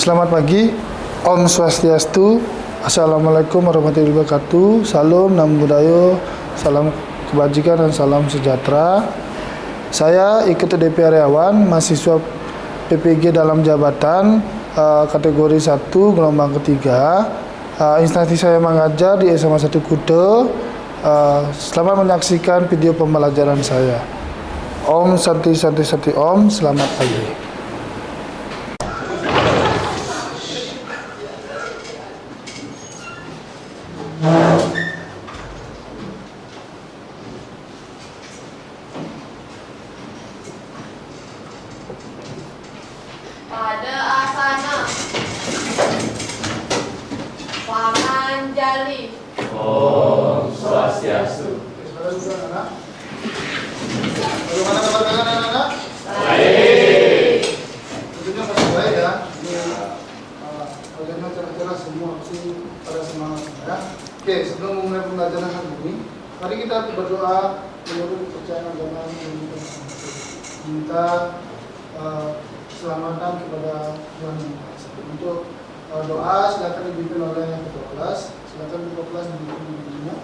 Selamat pagi, Om Swastiastu, Assalamualaikum warahmatullahi wabarakatuh, Salam, Namo Buddhaya, salam kebajikan dan salam sejahtera. Saya Ketua DP Karyawan, mahasiswa PPG dalam jabatan kategori 1 gelombang ketiga. Instansi saya mengajar di SMA 1 Kute. Selamat menyaksikan video pembelajaran saya. Om Santi Santi Santi Om, selamat pagi. Pada asana Pamanjali. Om Swastiastu. Bagaimana kabar kalian anak-anak? Baik. Tentunya masih baik ya. Kalian cerah-cerah semua pasti pada semangat ya. Oke, sebelum memulai pembelajaran hari ini, mari kita berdoa menurut kepercayaan agama yang kita minta keselamatan kepada Tuhan Yang Maha Esa. Untuk doa silakan dipimpin oleh ketua kelas. Silakan ketua kelas dipimpinnya.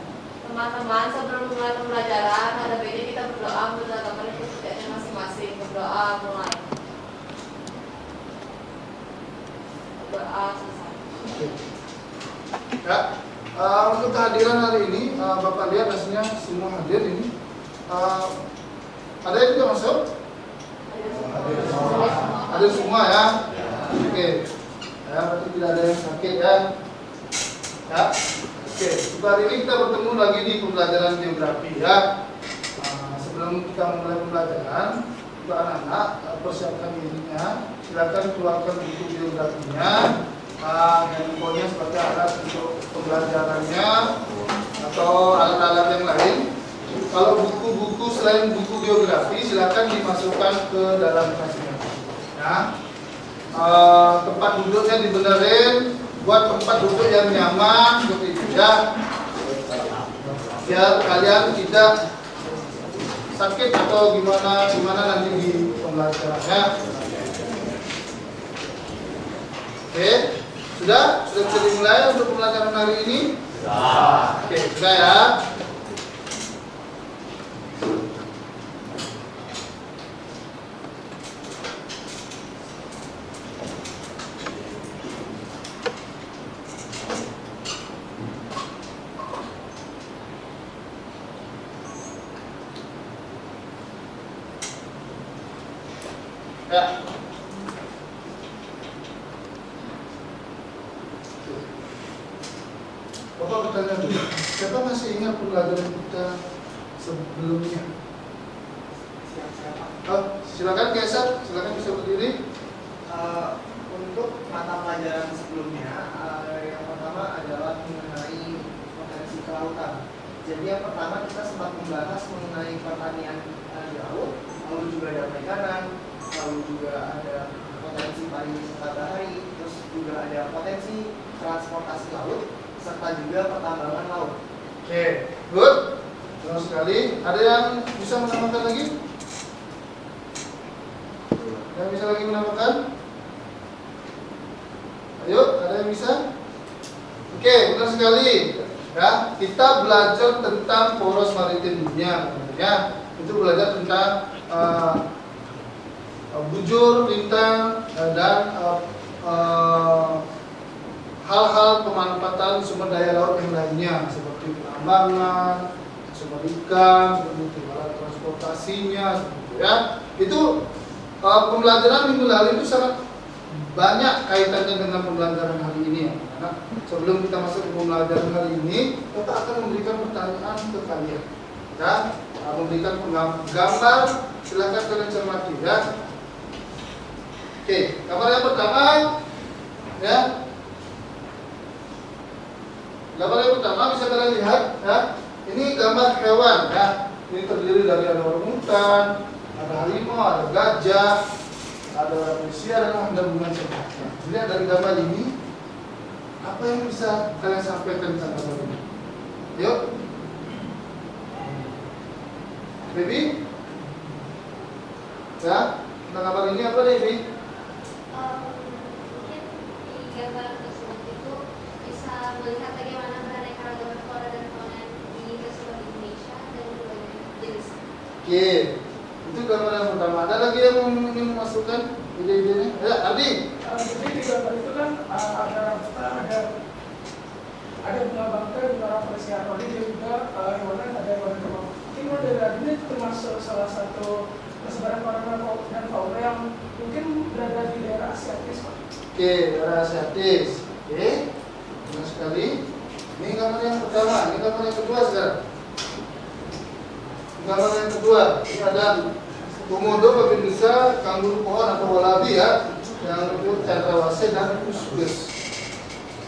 Teman-teman, sebelum mulai pembelajaran, ada baiknya kita berdoa menurut agama dan kepercayaan masing-masing. Berdoa mulai. Berdoa selesai. Oke. Ya, untuk kehadiran hari ini, Bapak lihat hasilnya semua hadir ini. Ada yang tidak masuk? Ada semua ya. Oke. Ya, berarti tidak ada yang sakit ya. Ya. Oke, untuk hari ini kita bertemu lagi di pembelajaran geografi ya. Sebelum kita mulai pembelajaran, untuk anak-anak persiapkan dirinya. Silakan keluarkan buku geografinya. Handphonenya seperti alat untuk pembelajarannya atau alat-alat yang lain. Kalau buku-buku selain buku geografi silakan dimasukkan ke dalam kelasnya. Ya. Tempat duduknya dibenerin, buat tempat duduk yang nyaman seperti ya. Biar kalian tidak sakit atau gimana nanti di pembelajarannya. Oke, sudah bisa dimulai untuk pembelajaran hari ini. Oke, sudah ya. Ya. Bapak bertanya dulu, siapa masih ingat pembelajaran kita sebelumnya? Silakan Kaisar, silakan bisa berdiri. Untuk mata pelajaran sebelumnya, yang pertama adalah mengenai potensi kelautan. Jadi yang pertama kita sempat membahas mengenai pertanian di laut, lalu juga ada perikanan, lalu juga ada potensi pariwisata bahari, terus juga ada potensi transportasi laut, serta juga pertambangan laut. Oke, good. Senang sekali. Ada yang bisa menambahkan lagi? Yang bisa lagi menambahkan? Ayo, ada yang bisa? Oke, benar sekali. Ya, kita belajar tentang poros maritim dunia, ya. Itu belajar tentang bujur, lintang, dan hal-hal pemanfaatan sumber daya laut yang lainnya seperti penambangan, sumber ikan, seperti itu, alat transportasinya, seperti itu, ya. Itu pembelajaran minggu lalu itu sangat banyak kaitannya dengan pembelajaran hari ini ya. Karena sebelum kita masuk ke pembelajaran hari ini, kita akan memberikan pertanyaan ke kalian, ya, memberikan gambar. Silakan kalian cermati, ya. Oke, gambar yang pertama, ya. Gambar yang pertama bisa kalian lihat, ya. Ini gambar hewan, ya. Ini terdiri dari ada orangutan, ada harimau, ada gajah, ada manusia, dan ada bunga cerah. Dilihat dari gambar ini, apa yang bisa kalian sampaikan tentang gambar ini? Yuk, baby, ya. Tentang gambar ini apa, baby? gambar tersebut itu bisa melihat bagaimana beraneka ragam flora dan fauna di seluruh Indonesia dan berbagai jenis. Oke, itu gambar yang pertama. Ada lagi yang ingin memasukkan ide-idenya? Ya, Ardi. Jadi di gambar itu kan ada bunga bangkai, bunga rafflesia rodi, dan juga hewan ada hewan demam. Mungkin model ini termasuk salah satu persebaran fauna dan fauna yang mungkin berada di daerah asiatis, Pak. Oke, daerah asiatis. Oke, benar sekali. Ini gambar yang pertama. Ini gambar yang kedua sekarang. Gambar yang kedua. Ini ada komodo babinsa, kanguru pohon atau walabi ya, yang disebut cendrawasih dan kuskus.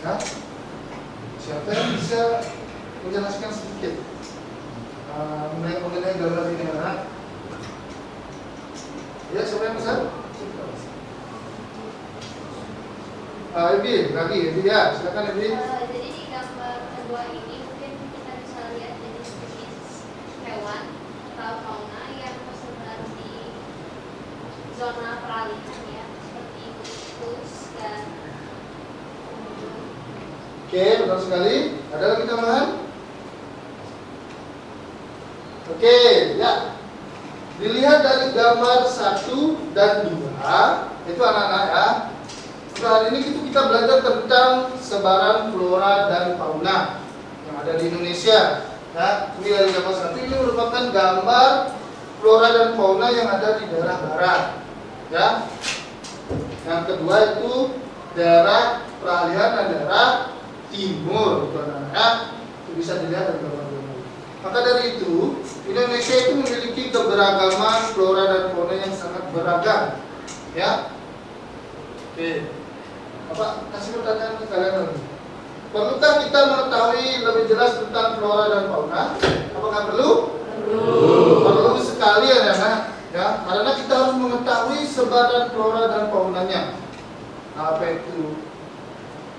Ya. Siapa yang bisa menjelaskan sedikit mengenai gambar ini, anak? Ya, siapa yang bisa? Ebi, lagi, Ebi ya, silakan Ebi. Jadi di gambar kedua ini mungkin kita bisa lihat jenis-jenis hewan atau fauna yang tersebar di zona peralihan ya, seperti kuskus dan Oke, benar sekali. Ada lagi tambahan? Oke, ya. Dilihat dari gambar 1 dan 2, itu anak-anak ya. Nah, hari ini kita belajar tentang sebaran flora dan fauna yang ada di Indonesia. Nah, ini dari gambar 1 ini merupakan gambar flora dan fauna yang ada di daerah barat. Ya. Yang kedua itu daerah peralihan dan daerah timur, ya. Itu bisa dilihat dari gambar ini. Maka dari itu, Indonesia itu memiliki keberagaman flora dan fauna yang sangat beragam, ya. Oke, Bapak kasih pertanyaan ke kalian lagi. Perlukah kita mengetahui lebih jelas tentang flora dan fauna? Apakah perlu? Perlu sekali ya, ya. Karena kita harus mengetahui sebaran flora dan faunanya. Apa itu?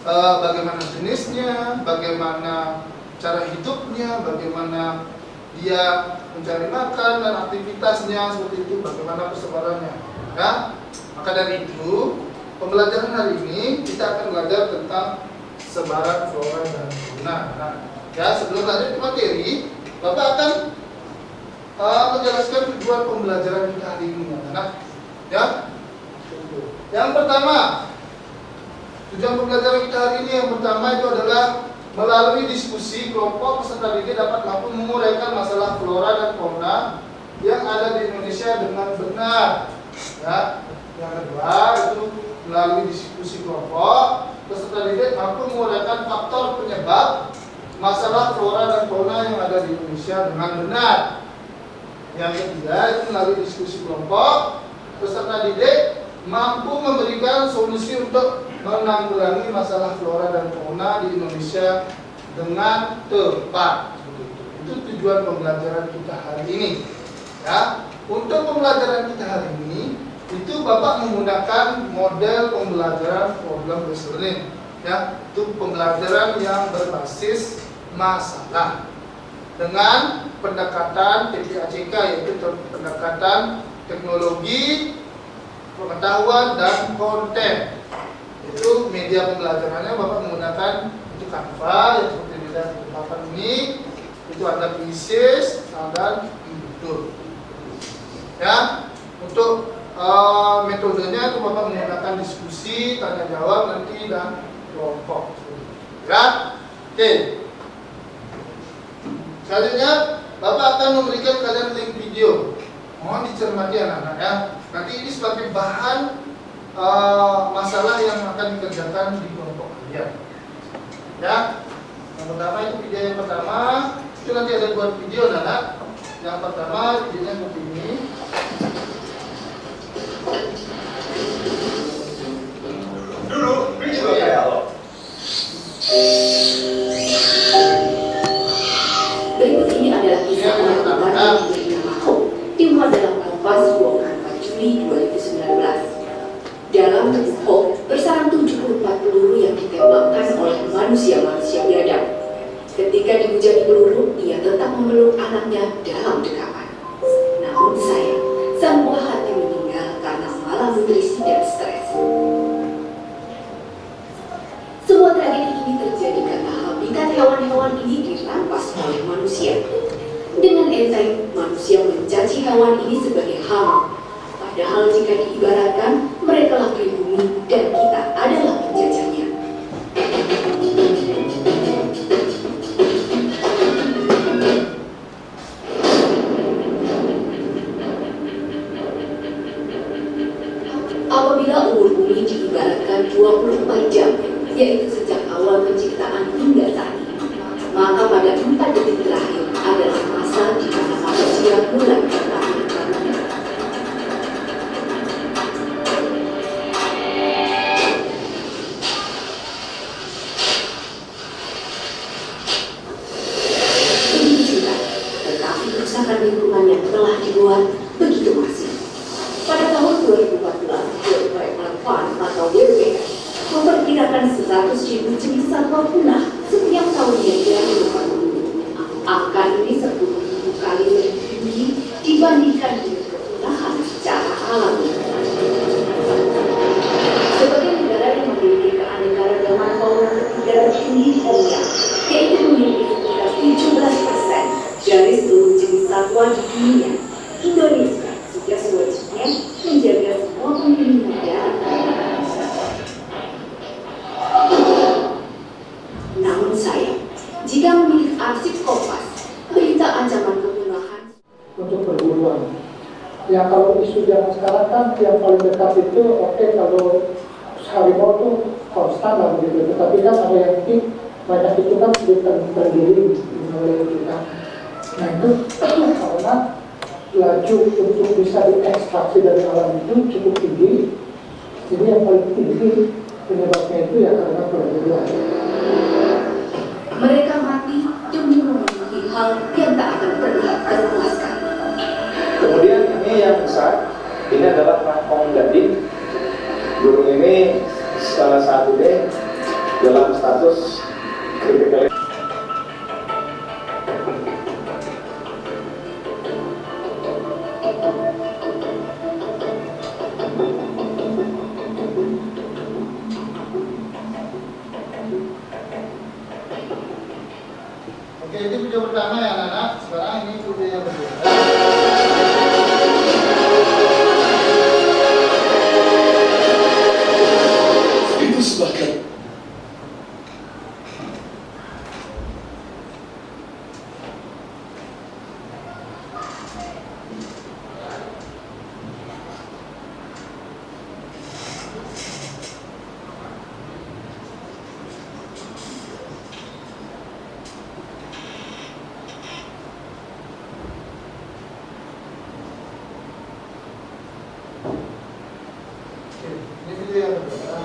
Bagaimana jenisnya, bagaimana cara hidupnya, bagaimana dia mencari makan dan aktivitasnya seperti itu, bagaimana persebarannya. Ya, maka dari itu pembelajaran hari ini kita akan belajar tentang sebaran flora dan fauna. Nah, ya sebelum lanjut ke materi, Bapak akan menjelaskan tujuan pembelajaran kita hari ini, anak. Ya, yang pertama. Tujuan pembelajaran kita hari ini yang pertama itu adalah melalui diskusi kelompok peserta didik dapat mampu menguraikan masalah flora dan fauna yang ada di Indonesia dengan benar. Ya. Yang kedua itu melalui diskusi kelompok peserta didik mampu menguraikan faktor penyebab masalah flora dan fauna yang ada di Indonesia dengan benar. Yang ketiga itu melalui diskusi kelompok peserta didik mampu memberikan solusi untuk menanggulangi masalah flora dan fauna di Indonesia dengan tepat. Itu tujuan pembelajaran kita hari ini. Ya, untuk pembelajaran kita hari ini itu Bapak menggunakan model pembelajaran problem based learning. Ya, itu pembelajaran yang berbasis masalah dengan pendekatan TPACK, yaitu pendekatan teknologi, pengetahuan dan konten. Itu media pembelajarannya Bapak menggunakan itu Canva yang seperti dilihat di papan ini, itu ada Pieces dan YouTube. Ya, untuk metodenya itu Bapak menggunakan diskusi, tanya jawab nanti dan kelompok. Ya, oke. Selanjutnya Bapak akan memberikan kalian link video. Mohon dicermati anak-anak ya. Nanti ini sebagai bahan masalah yang akan dikerjakan di kelompok kalian. Ya. Yang pertama itu video yang pertama, itu nanti ada 2 video anak. Yang pertama videonya seperti ini. Dulu, video ya lo. Berikut ini adalah kisah orang kembar yang diberi nama Hope, dimuat dalam Kompas 24 Juli 2019. Dalam tubuh Hope bersarang 74 peluru yang ditembakkan oleh manusia-manusia biadab. Ketika dihujani peluru, ia tetap memeluk anaknya dalam dekapan. Namun sayang, sang buah hati meninggal karena malah nutrisi dan stres. dirampas oleh manusia. Dengan enteng, manusia mencaci hewan ini sebagai haram. Padahal jika diibaratkan, mereka lah pribumi dan kita adalah penjajahnya. Apabila umur bumi diibaratkan 24 jam, yaitu sejak awal penciptaan hingga saat ini, maka pada 4 detik terakhir adalah masa di mana manusia mulai bertahan. Begitu juga, tetapi kerusakan lingkungan yang telah dibuat begitu masif. Pada tahun 2014, World Wildlife Fund atau WWF memperkirakan 100.000 jenis satwa punah setiap tahunnya dari luar bumi. Angka ini 10.000 kali lebih tinggi dibandingkan dengan kepunahan secara alami. Sebagai negara yang memiliki keanekaragaman fauna ketiga tertinggi di dunia, yaitu memiliki sekitar 17% dari seluruh jenis satwa di dunia, Indonesia sudah sewajibnya menjaga semua penghuni negara. Namun sayang, jika memiliki arsip Kompas, berita ancaman kepunahan untuk perburuan. Ya kalau isu zaman sekarang kan yang paling dekat itu oke, kalau harimau itu konstan lah begitu. Tetapi kan ada yang banyak itu kan sudah terdiri oleh kita. Nah itu karena laju untuk bisa diekstraksi dari alam itu cukup tinggi. Jadi yang paling tinggi penyebabnya itu ya karena perburuan. mereka mati demi memenuhi hal yang tak akan pernah terpuaskan. Kemudian ini yang besar, ini adalah Rakong Gading. Burung ini saat ini dalam status critical. Oke, ini video pertama ya anak-anak. Sekarang ini video yang kedua. Ibu sepakat. Oke, ini video yang kedua.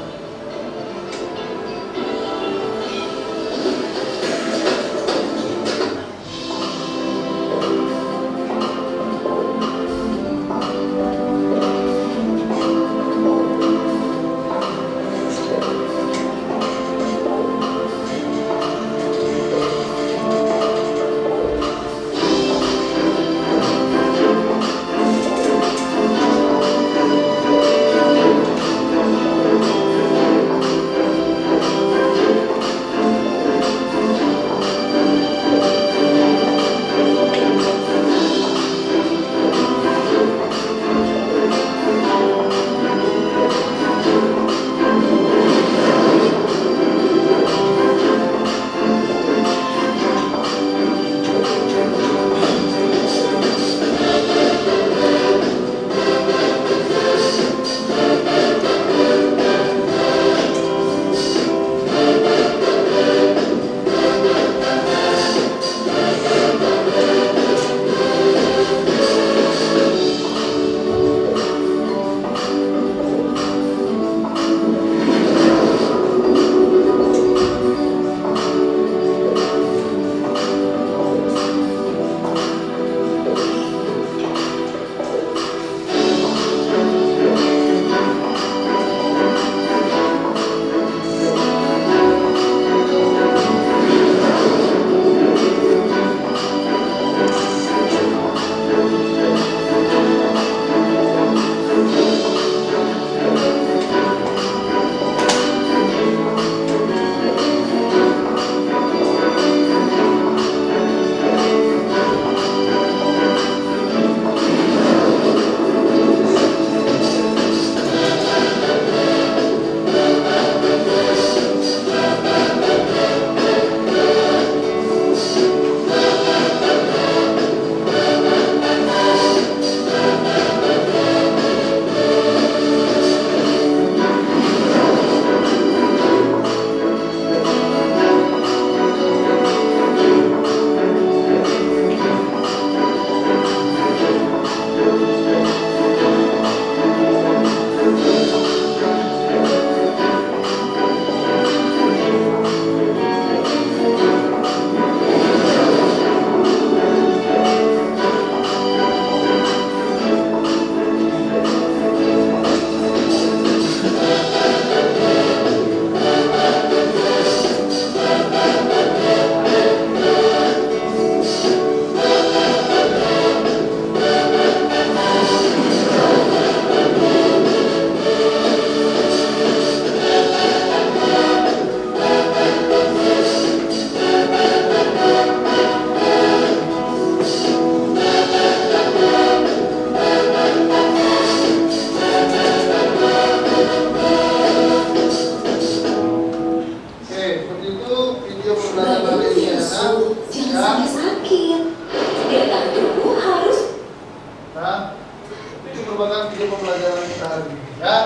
video pembelajaran kita hari ini. Ya,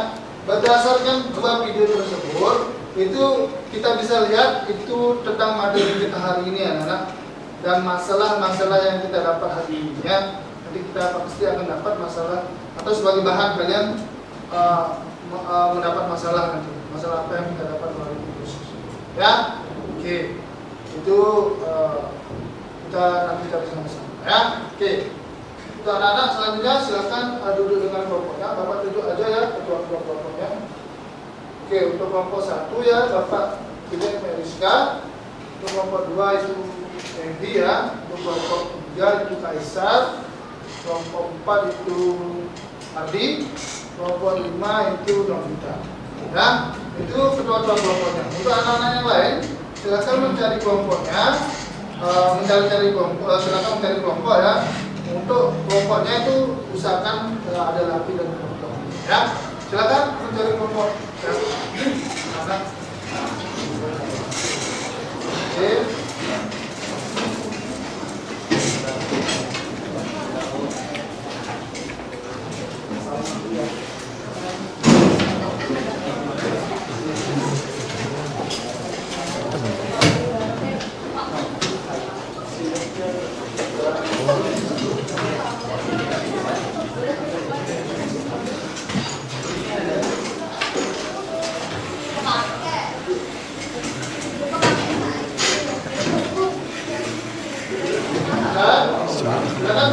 berdasarkan dua video tersebut, itu kita bisa lihat itu tentang materi kita hari ini, anak-anak, dan masalah-masalah yang kita dapat hari ini. Ya, nanti kita pasti akan dapat masalah atau sebagai bahan kalian mendapat masalah nanti, masalah apa yang kita dapat melalui video. Ya, oke, itu kita nanti cari sama-sama. Ya, oke. Untuk anak-anak selanjutnya silakan duduk dengan kelompoknya. Bapak duduk aja ya, ketua kelompoknya. Oke, untuk kelompok 1 ya, Bapak pilih Meriska. Untuk kelompok 2 itu Endi ya. Untuk kelompok 3 itu Kaisar. Kelompok 4 itu Ardi. Kelompok 5 itu Novita. Ya, itu ketua-ketua kelompoknya. Untuk anak-anak yang lain, silakan mencari kelompoknya. Silakan mencari kelompok ya. Untuk kelompoknya itu usahakan ada laki dan perempuan. Ya, silakan mencari kelompok. Ya. Anak. Oke.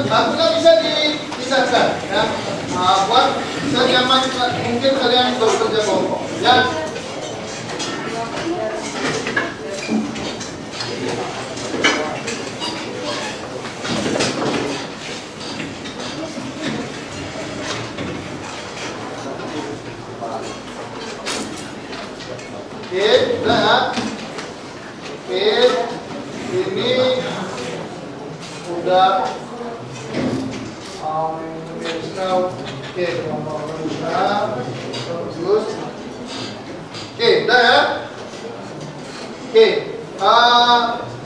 Bakunya bisa dipisahkan ya. Buat senyaman mungkin kalian bekerja kelompok ya. Oke, udah ya. Oke, ini udah oke, bagus. Oke, udah ya. Oke,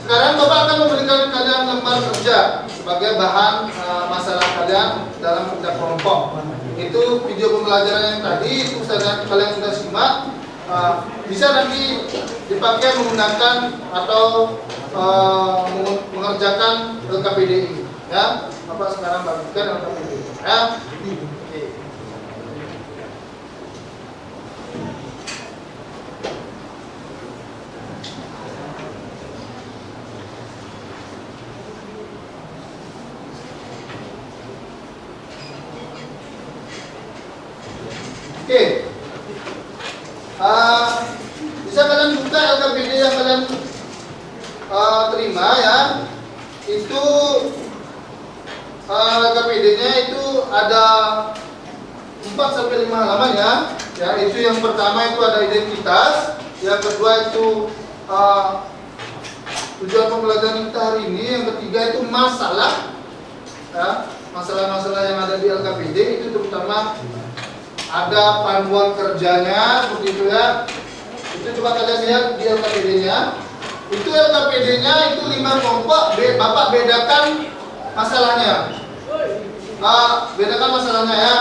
sekarang Bapak akan memberikan kalian lembar kerja sebagai bahan masalah kalian dalam kerja kelompok. Itu video pembelajaran yang tadi itu kalian sudah simak. Bisa nanti dipakai menggunakan atau mengerjakan LKPDI ya. Bapak sekarang bagikan LKPDI ya. Oke. Bisa kalian buka LKPD yang kalian terima ya. Itu LKPD-nya itu ada 4-5 halaman ya. Ya, itu yang pertama itu ada identitas, yang kedua itu tujuan pembelajaran kita hari ini, yang ketiga itu masalah. Ya, masalah-masalah yang ada di LKPD itu terutama ada panduan kerjanya seperti itu ya. Itu coba kalian lihat di LKPD-nya. Itu LKPD-nya itu 5 kelompok. Bapak bedakan masalahnya. Bedakan masalahnya ya.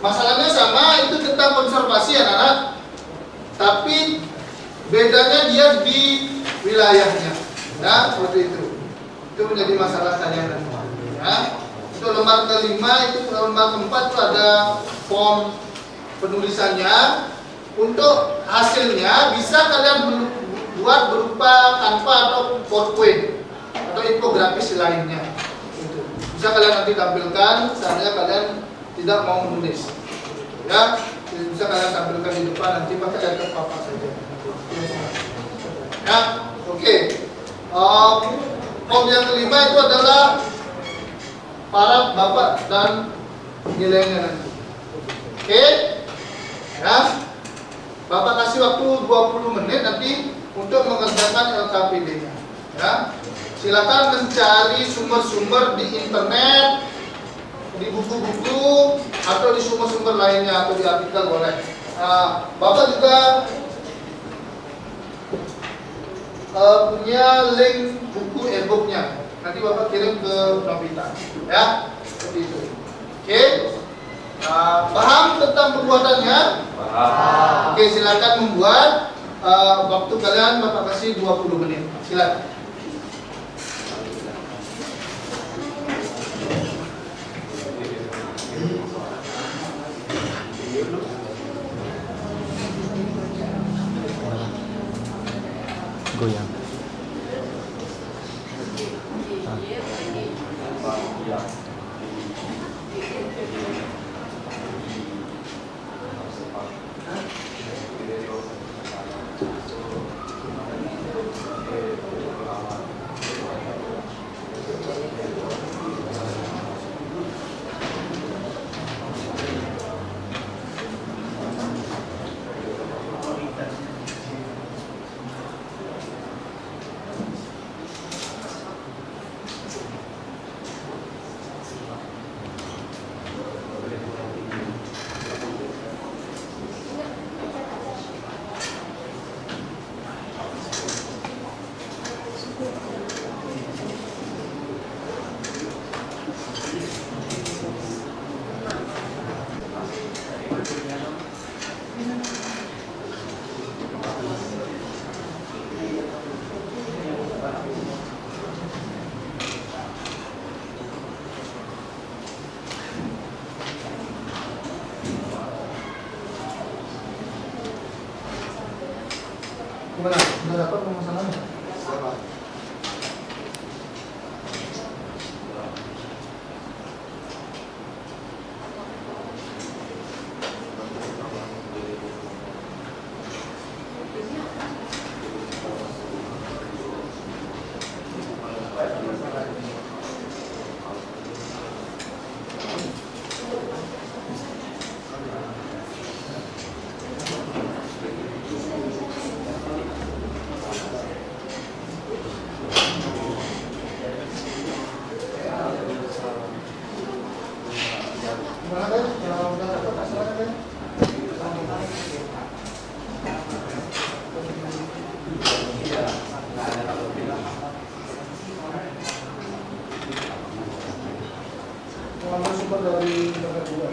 Masalahnya sama, itu tentang konservasi anak-anak. Tapi bedanya dia di wilayahnya. Ya, seperti itu. Itu menjadi masalah kalian nanti. Ya. Untuk lembar kelima itu lembar keempat itu ada form penulisannya. Untuk hasilnya bisa kalian buat berupa Canva atau PowerPoint atau infografis lainnya. Gitu. Bisa kalian nanti tampilkan, seandainya kalian tidak mau menulis. Ya, bisa kalian tampilkan di depan, nanti pakai laptop Papa saja. Ya, oke. Form yang kelima itu adalah para bapak dan nilainya nanti. Oke. Ya. Bapak kasih waktu 20 menit nanti untuk mengerjakan LKPD-nya. Ya. Silakan mencari sumber-sumber di internet, di buku-buku atau di sumber-sumber lainnya atau di artikel boleh. Bapak juga punya link buku e-booknya. Nanti Bapak kirim ke Novita. Ya, seperti itu. Oke. Paham tentang perbuatannya? Paham. Oke, silakan membuat. Waktu kalian Bapak kasih 20 menit. Silakan. Goyang. Gimana? Sudah dapat permasalahannya? Siapa? Gimana kan? Kalau udah dapat masalahnya kan? Mengambil sumber dari negara juga.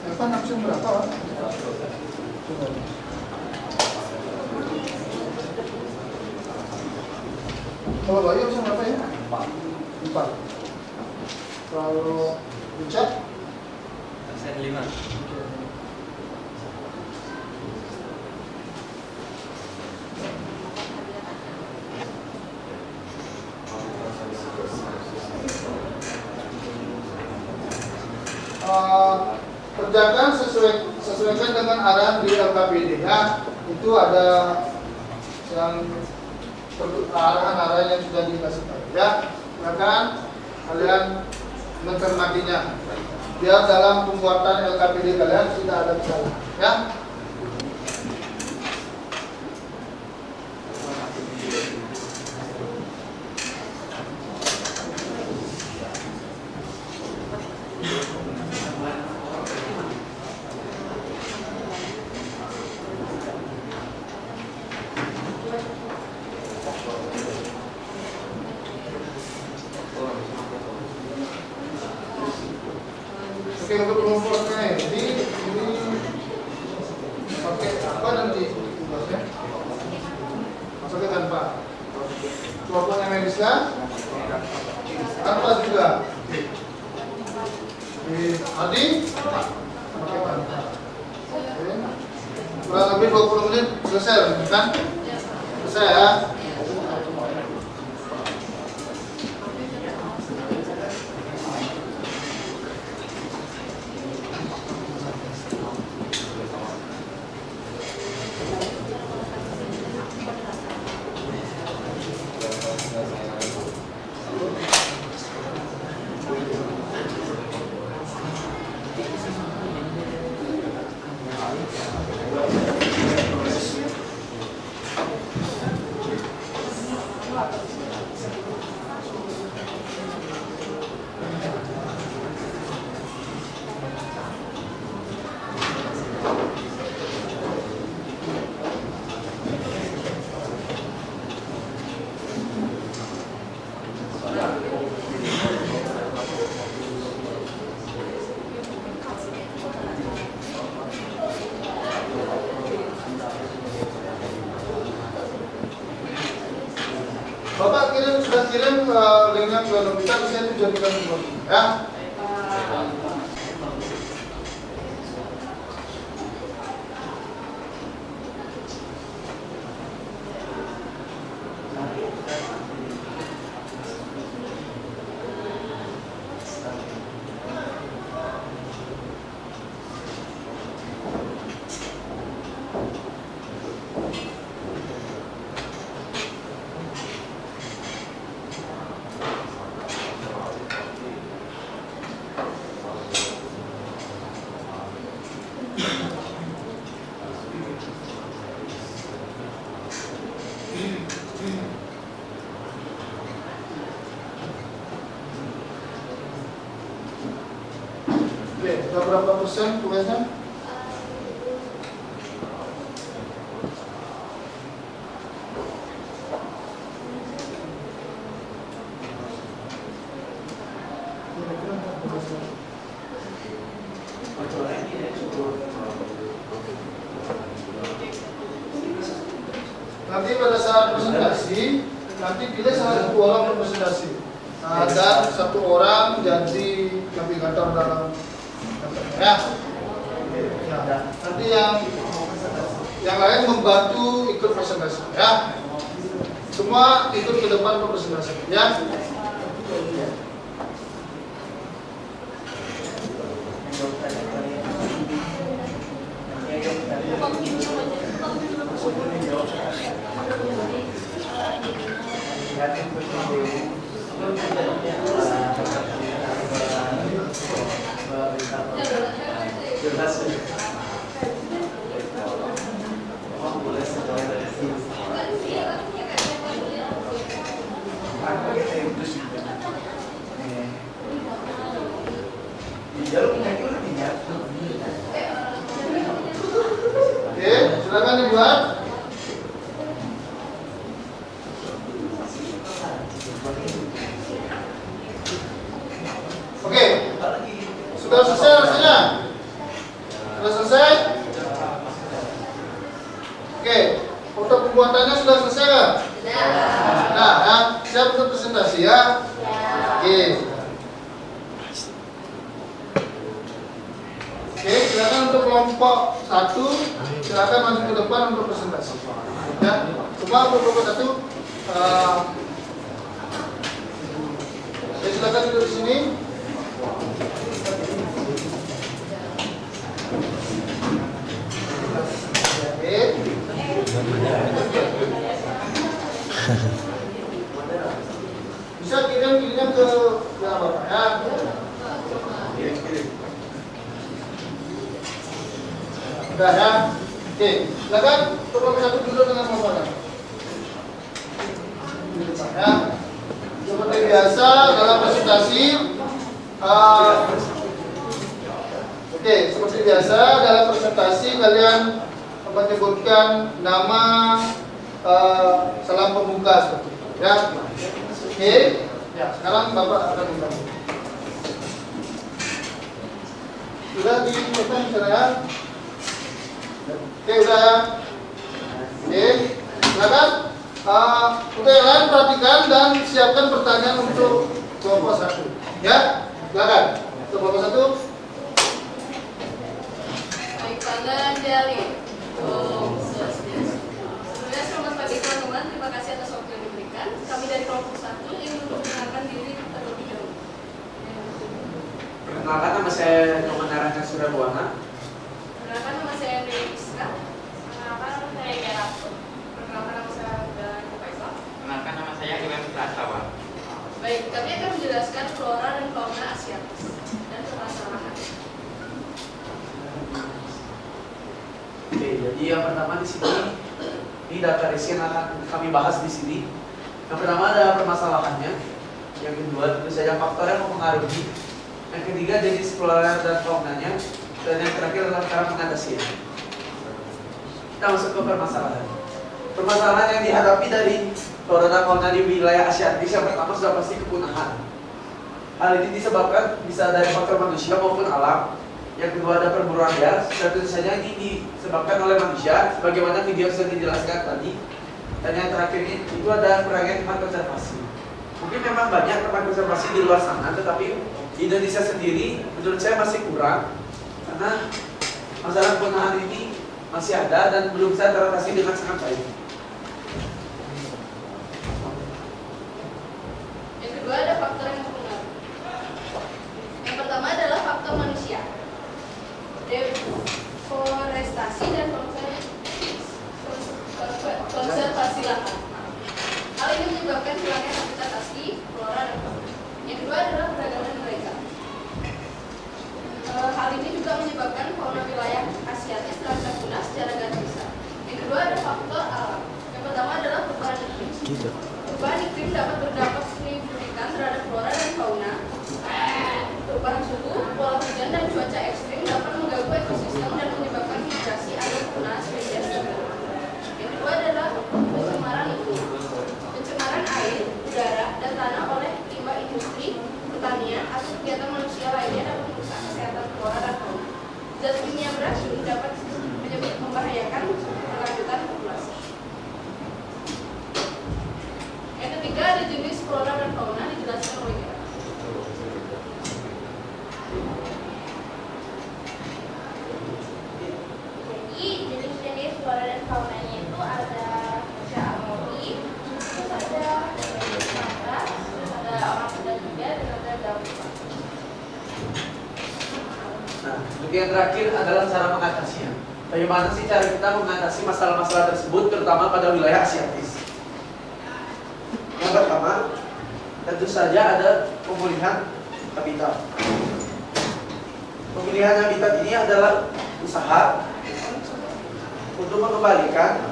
Elvan absen berapa? Kalau Bayu absen berapa ya? 4. Kalau Richard? Absen 5. Kerjakan sesuaikan dengan arahan di LKPD ya. Itu ada yang arahan-arahan yang sudah dikasih tahu ya. Silakan kalian mencermatinya. Biar dalam pembuatan LKPD kalian tidak ada kesalahan ya. Oke, untuk kelompoknya ini pakai apa nanti tugasnya? Masuknya tanpa. Kelompoknya medisnya tanpa juga. Adi pakai tanpa. Kurang lebih 20 menit selesai kan? Selesai ya. Bapak sudah kirim linknya ke Novita, saya tujuan kita ya. Oke, sudah berapa persen tugasnya? Nanti pada saat presentasi, nanti pilih salah satu orang untuk presentasi. Nah, dan satu orang jadi navigator dalam ya. Nanti yang lain membantu ikut presentasi ya. Semua ikut ke depan ke presentasi ya. Oke, silakan dibuat. Oke, sudah selesai rasanya? Sudah selesai? Oke, foto pembuatannya sudah selesai kan? Nah, ya, siap untuk presentasi ya? Oke. Oke, silakan untuk kelompok 1, silakan maju ke depan untuk presentasi. Ya, semua untuk kelompok 1. Silakan duduk di sini. Oke. Bisa kirimnya ke Bapak ya. Udah ya. Oke, silakan kelompok 1 duduk dengan Bapak. Ya. Seperti biasa dalam presentasi, oke, seperti biasa dalam presentasi kalian menyebutkan nama, salam pembuka seperti itu, ya. Oke, ya. Sekarang Bapak akan membantu. Sudah dipesan saya. Oke, udah ya. Oke, silakan. Untuk yang lain perhatikan dan siapkan pertanyaan untuk kelompok 1. Ya, silakan. Untuk kelompok 1. Baik, Pak Ganjar. dalih. Sebelumnya selamat pagi teman-teman, terima kasih atas waktu yang diberikan. Kami dari kelompok 1 ingin memperkenalkan diri terlebih dahulu. Perkenalkan, nama saya Nyoman Naranja Surabuana. Perkenalkan, nama saya Emily Iska. Perkenalkan, nama saya Gerardo. Perkenalkan, nama saya Faisal. Kenalkan, nama saya Iwan Prastawa. Baik, kami akan menjelaskan flora dan fauna Asiatis dan permasalahan. Oke, jadi yang pertama di sini ini data riset yang akan kami bahas di sini. Yang pertama adalah permasalahannya. Yang kedua tentu saja faktor yang mempengaruhi. Yang ketiga jenis flora dan faunanya. Dan yang terakhir adalah cara mengatasinya. Kita masuk ke permasalahan. Permasalahan yang dihadapi dari flora dan fauna di wilayah Asiatis yang pertama sudah pasti kepunahan. Hal ini disebabkan bisa dari faktor manusia maupun alam. Yang kedua ada perburuan liar, tentu saja ini disebabkan oleh manusia, sebagaimana video sudah dijelaskan tadi. Dan yang terakhir itu ada kurangnya tempat konservasi. Mungkin memang banyak tempat konservasi di luar sana, tetapi di Indonesia sendiri menurut saya masih kurang, karena masalah kepunahan ini masih ada dan belum bisa teratasi dengan sangat baik. Yang kedua ada faktor yang mempengaruhi. Yang pertama adalah faktor manusia. Deforestasi dan konservasi lahan. Hal ini menyebabkan hilangnya habitat asli, flora dan fauna. Yang kedua adalah perdagangan mereka. Hal ini juga menyebabkan fauna wilayah Asiatis terancam punah secara garis besar. Yang kedua ada faktor alam. Yang pertama adalah perubahan iklim. Perubahan iklim dapat berdampak signifikan terhadap flora dan fauna. Perubahan suhu, pola hujan dan cuaca ekstrim dapat mengganggu ekosistem dan menyebabkan migrasi air punah spesies tertentu. Yang kedua adalah pencemaran iklim. Pencemaran air, udara, dan tanah oleh limbah industri, pertanian, atau kegiatan manusia lainnya dapat merusak kesehatan flora dan fauna. Zat kimia beracun dapat membahayakan kelanjutan populasi. Yang ketiga ada jenis flora dan fauna dijelaskan oleh Gerardo. Jadi jenis-jenis flora dan faunanya itu ada amori, terus ada Sumatera, terus ada orang Sunda juga, dan ada daun. Nah, untuk yang terakhir adalah cara mengatasinya. Bagaimana sih cara kita mengatasi masalah-masalah tersebut, terutama pada wilayah Asiatis? Yang pertama, tentu saja ada pemulihan habitat. Pemulihan habitat ini adalah usaha untuk mengembalikan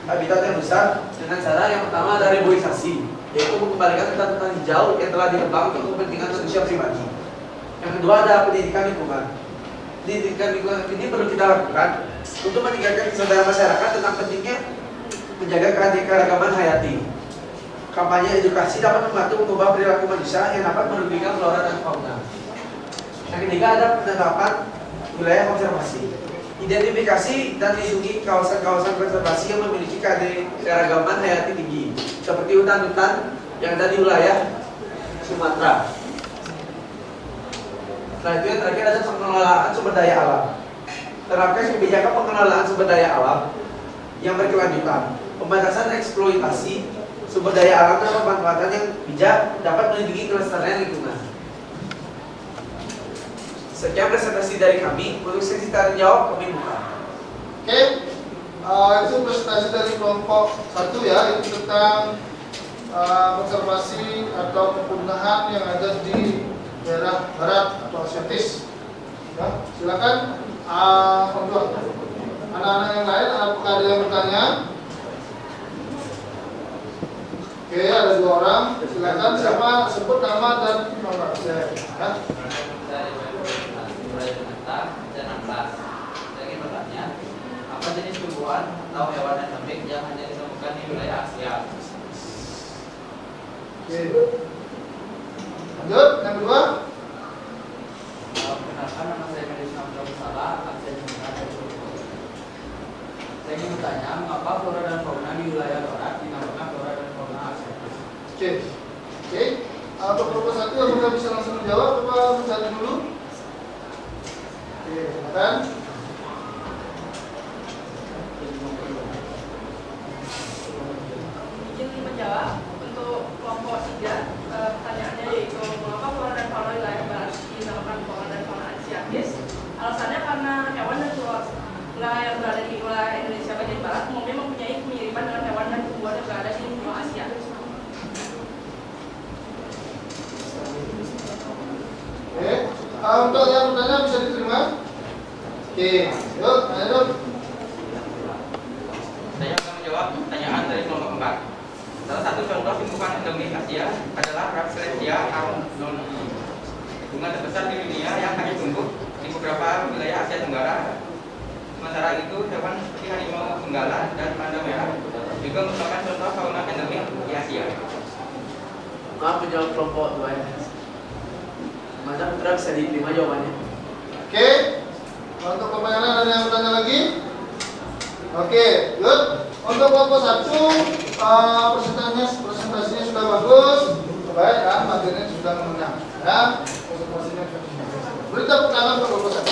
habitat yang rusak dengan cara yang pertama ada reboisasi, yaitu mengembalikan hutan-hutan hijau yang telah ditebang untuk kepentingan manusia pribadi. Yang kedua ada pendidikan lingkungan. Pendidikan lingkungan ini perlu kita lakukan untuk meningkatkan kesadaran masyarakat tentang pentingnya menjaga keanekaragaman hayati. Kampanye edukasi dapat membantu mengubah perilaku manusia yang dapat merugikan flora dan fauna. Yang ketiga ada penetapan wilayah konservasi. Identifikasi dan lindungi kawasan-kawasan konservasi yang memiliki keanekaragaman hayati tinggi, seperti hutan-hutan yang ada di wilayah Sumatera. Setelah itu yang terakhir ada pengelolaan sumber daya alam. Terapkan kebijakan pengelolaan sumber daya alam yang berkelanjutan. Pembatasan eksploitasi sumber daya alam dan pemanfaatan yang bijak dapat melindungi kelestarian lingkungan. Sekian presentasi dari kami. Untuk sesi tanya jawab kami buka. Oke, itu presentasi dari kelompok 1 ya, itu tentang konservasi atau kepunahan yang ada di daerah barat atau Asiatis. Ya, silakan anak-anak yang lain, apakah ada yang bertanya? Oke, ada 2 orang. Silakan, siapa sebut nama dan nomor. Ya. Mulai sebentar, dan 16. Saya ingin bertanya, apa jenis tumbuhan atau hewan endemik yang hanya ditemukan di wilayah Asia? Oke. Lanjut, yang kedua. Perkenalkan, nama saya Medis Namdal Salah, absen dari Solo. Saya ingin bertanya, mengapa flora dan fauna di wilayah barat dinamakan flora dan fauna Asia? Oke. Oke. Kelompok 1 apakah bisa langsung menjawab apa mencari dulu? Oke, silakan. Oke, yuk, ayo. Saya akan menjawab pertanyaan dari kelompok 4. Salah satu contoh tumbuhan endemik Asia adalah Rafflesia arnoldii. Bunga terbesar di dunia yang hanya tumbuh di beberapa wilayah Asia Tenggara. Sementara itu, hewan seperti harimau benggala dan panda merah juga merupakan contoh fauna endemik di Asia. Maaf menjawab kelompok 2 ya. Mana Putra bisa diterima jawabannya? Oke, untuk kelompok yang lain ada yang bertanya lagi? Oke, good. Untuk kelompok 1, presentasinya sudah bagus. Baik, ya, materinya sudah mengenang. Ya, presentasinya sudah mengenang. Beri tepuk tangan untuk kelompok 1.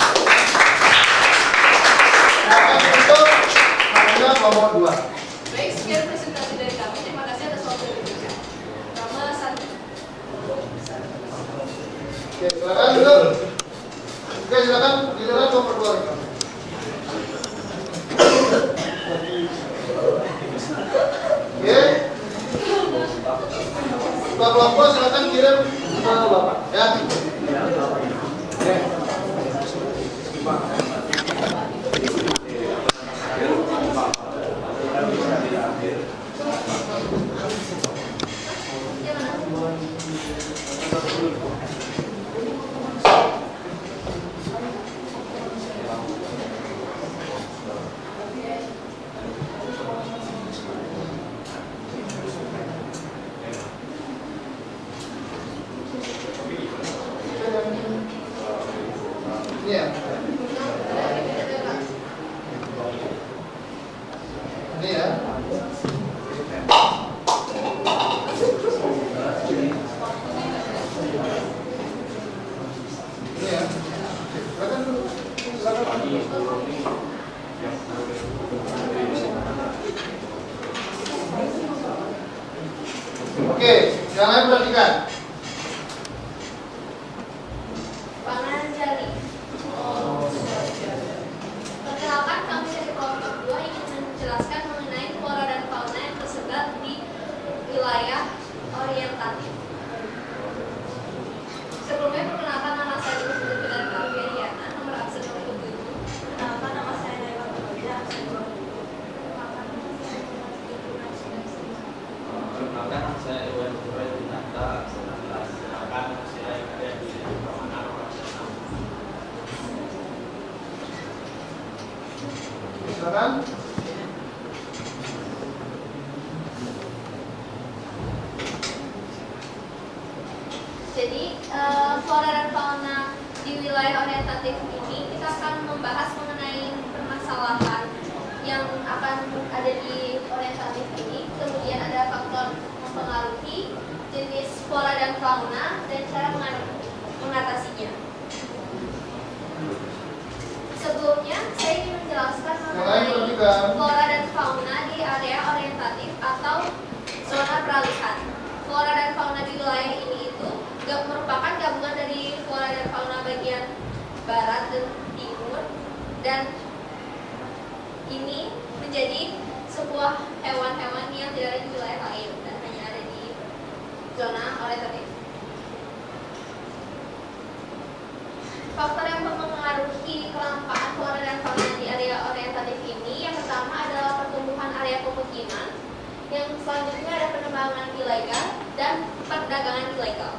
Untuk kelompok 2. Baik, sekian presentasi dari kami. Terima kasih atas waktu yang diberikan. Nama Santi. Oke, silakan dulu. Oke, silakan giliran kelompok 2. Oke. Ketua kelompok silakan kirim ke Bapak, ya. Oke. Ini ya. Ini ya. Ini ya. Silakan dulu. Oke, yang lain perhatikan. Panganjali. Perkenalkan, kami dari kelompok 2 ingin menjelaskan mengenai flora dan fauna yang tersebar di wilayah orientatif. Sebelumnya, perkenalkan nama saya Putri dan Kaveriana, nomor absen 27. Perkenalkan, nama saya Naila Putri, absen 20. Perkenalkan, nama saya Perkenalkan, nama saya Iwan Putri Dinata, absen 16. Perkenalkan, nama saya Karya di Permana, absen 6. Silakan. Jadi, flora dan fauna di wilayah orientatif ini kita akan membahas mengenai permasalahan yang akan ada di orientatif ini. Kemudian ada faktor mempengaruhi jenis flora dan fauna dan cara mengatasinya. Sebelumnya, saya ingin menjelaskan mengenai flora dan fauna di area orientatif atau zona peralihan. Flora dan fauna di wilayah ini itu merupakan gabungan dari flora dan fauna bagian barat dan timur, dan ini menjadi sebuah hewan-hewan yang tidak ada di wilayah lain dan hanya ada di zona orientatif. Faktor yang mempengaruhi kelampaan flora dan fauna di area orientatif ini, yang pertama adalah pertumbuhan area pemukiman, yang selanjutnya ada penebangan ilegal dan perdagangan ilegal.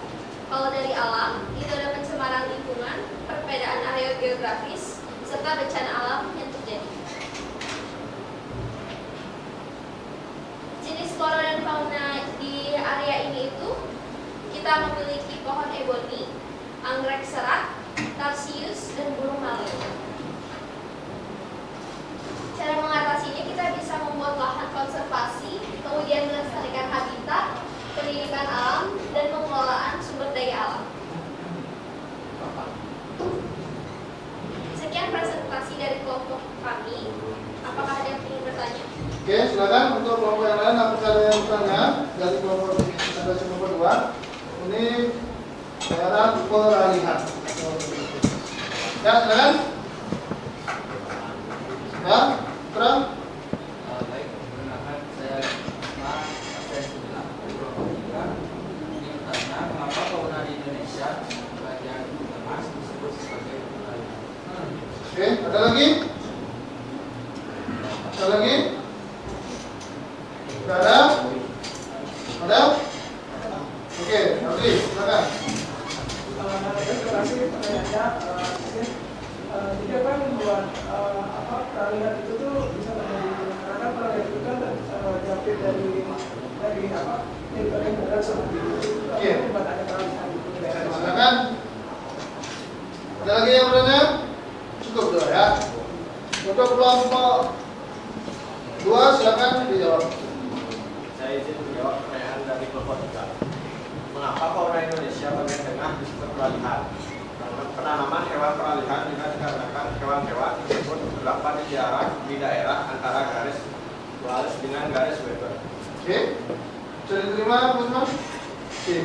Kalau dari alam, itu ada pencemaran lingkungan, perbedaan area geografis, serta bencana alam yang terjadi. Jenis flora dan fauna di area ini itu, kita memiliki pohon eboni, anggrek serat, tarsius, dan burung maleo. Cara mengatasinya, kita bisa membuat lahan konservasi, kemudian melestarikan habitat, pendidikan alam, dan pengelolaan sumber daya alam. Sekian presentasi dari kelompok kami. Apakah ada yang ingin bertanya? Oke, silakan untuk kelompok yang lain. Apakah ada yang bertanya dari kelompok presentasi nomor 2? Ini daerah peralihan. Ya, silakan. Ya, terang. Baik, perkenalkan saya Risma, absen 9. Ini bertanya, mengapa fauna di Indonesia bagian tengah disebut sebagai peralihan? Oke, ada lagi? Ada lagi? Tidak ada? Ada? Oke, nanti silakan. Terima kasih pertanyaannya. Jadi apa yang membuat peralihan itu tuh bisa terjadi? Karena peralihan itu kan jangkit dari bagian darat seperti itu. Iya. Membuat ada peralihan itu. Silakan. Ada lagi yang bertanya? Cukup dua ya. Untuk kelompok 2 silakan dijawab. Saya izin menjawab pertanyaan dari kelompok 3. Mengapa fauna Indonesia bagian tengah disebut peralihan? Penanaman hewan peralihan juga dikarenakan hewan-hewan tersebut terdapat di daerah antara garis Wallace dengan garis Weber. Oke, bisa diterima, Bu Usman? Oke.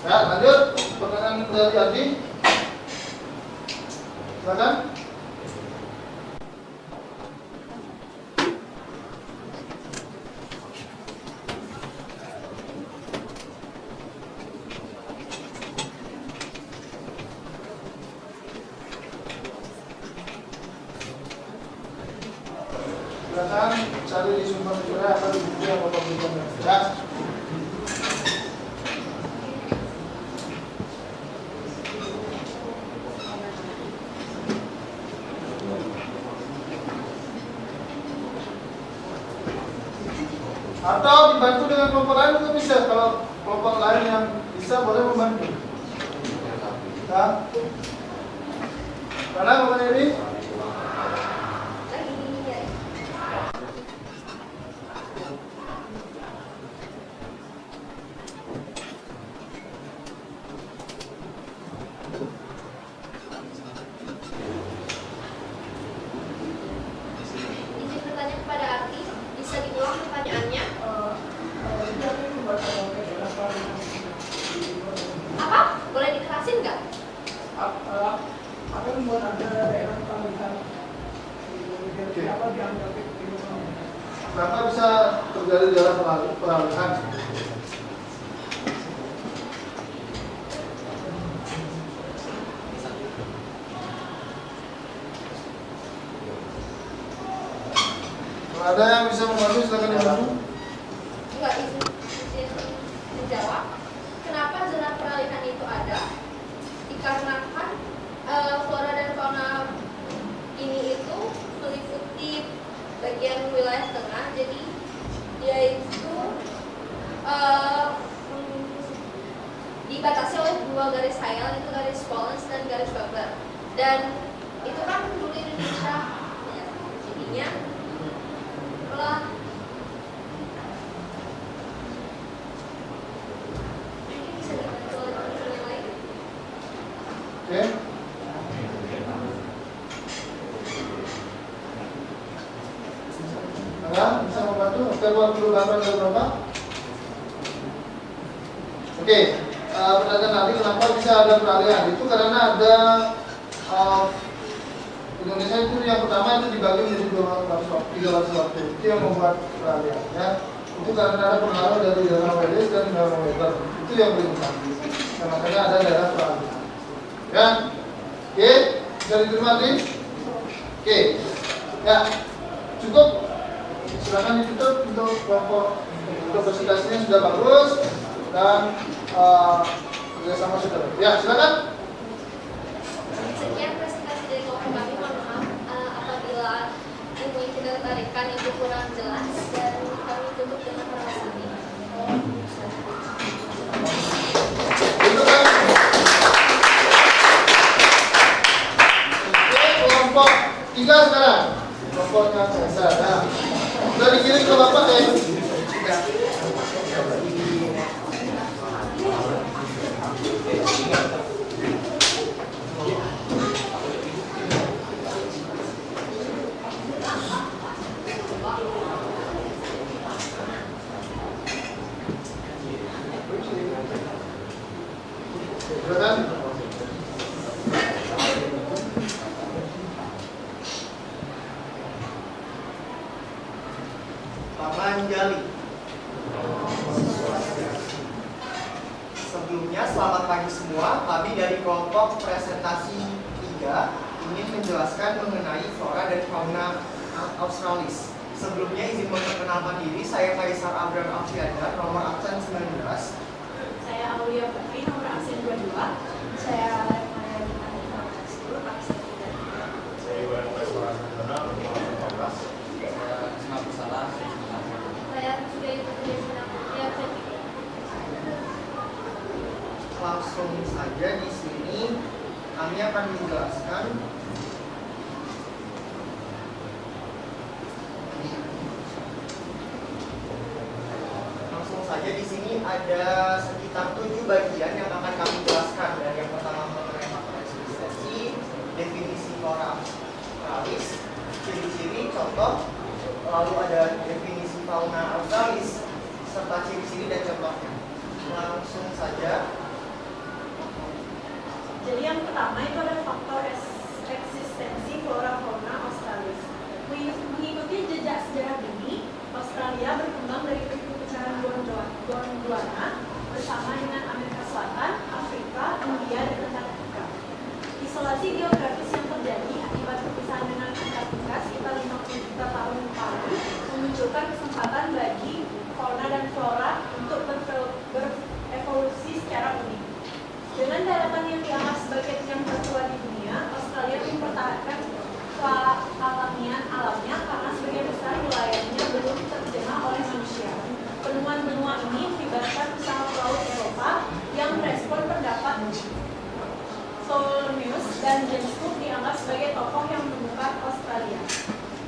Ya, lanjut. Pertanyaan dari Adi. Silakan. Silakan cari di sumber curah atau di buku yang Bapak berikan. Ya. Atau dibantu dengan kelompok lain juga bisa. Kalau kelompok lain yang bisa boleh membantu. Ya. Mana kemana ini? Izin bertanya kepada Arti, bisa diulang pertanyaannya? Apa? Boleh dikerasin nggak? Apa yang membuat ada daerah peralihan? Apa dianggap itu? Kenapa bisa terjadi dalam peralihan? Kalau ada yang bisa membantu, silakan dibantu. Enggak, izin menjawab. Kenapa zona peralihan itu ada? Dikarenakan flora dan fauna ini itu meliputi bagian wilayah tengah, jadi dia itu dibatasi oleh 2 garis hayal, itu garis Wallace dan garis Weber. Dan itu kan dulu Indonesia, ya, jadinya setelah bisa dibantu oleh teman-teman yang lain. Oke. Ada bisa membantu? Oke, buat perubahan dari berapa? Oke, pertanyaan nanti kenapa bisa ada peralihan? Itu karena ada Indonesia itu yang pertama itu dibagi menjadi 3 batas waktu. Itu yang membuat peralihan ya. Itu karena ada pengaruh dari daerah Wallace dan daerah Weber. Itu yang berikutnya. Nah, makanya ada daerah peralihan. Ya. Oke, bisa diterima nih? Oke. Ya. Cukup. Silakan ditutup untuk kelompok. Untuk presentasinya sudah bagus dan kerjasama sudah. Ya, silakan. Sekian presentasi dari kelompok kami. Mohon maaf apabila ilmu yang kita tarikan itu kurang jelas, dan kami tutup dengan perasaan ini. Oke, kelompok 3 sekarang. Kelompoknya saya. Nah, sudah dikirim ke Bapak ya. Silakan. Taman Jali. Sebelumnya selamat pagi semua. Kami dari kelompok presentasi 3 ini ingin menjelaskan mengenai flora dan fauna Australis. Sebelumnya izin memperkenalkan diri, saya Kaisar Abraham Alfianda, nomor absen 19. Saya Aulia Putri, nomor absen 22. Saya Maya Dina, nomor 10, absen 3. Saya Iwan Peswara Santana, nomor 14. Saya Ismail Bersalah. Saya sudah itu tulis ya absen 3. Langsung saja di sini kami akan menjelaskan ada sekitar 7 bagian yang akan kami jelaskan. Dan yang pertama mengenai faktor eksistensi, definisi flora australis, ciri-ciri contoh, lalu ada definisi fauna australis serta ciri-ciri dan contohnya. Langsung saja. Jadi yang pertama itu ada faktor eksistensi flora fauna australis. Mengikuti jejak sejarah bumi, Australia berkembang dari perpecahan Gondwana bersama dengan Amerika Selatan, Afrika, India, dan Antartika. Isolasi geografis yang terjadi akibat perpisahan dengan Antartika sekitar 50 juta tahun lalu memunculkan kesempatan bagi fauna dan flora untuk berevolusi secara unik. Dengan daratan yang dianggap sebagai yang tertua di dunia, Australia mempertahankan kealamian alamnya karena sebagian besar wilayahnya belum terjamah oleh manusia. Penemuan benua ini melibatkan usaha pelaut Eropa yang merespon pendapat Ptolemeus dan James Cook dianggap sebagai tokoh yang menemukan Australia.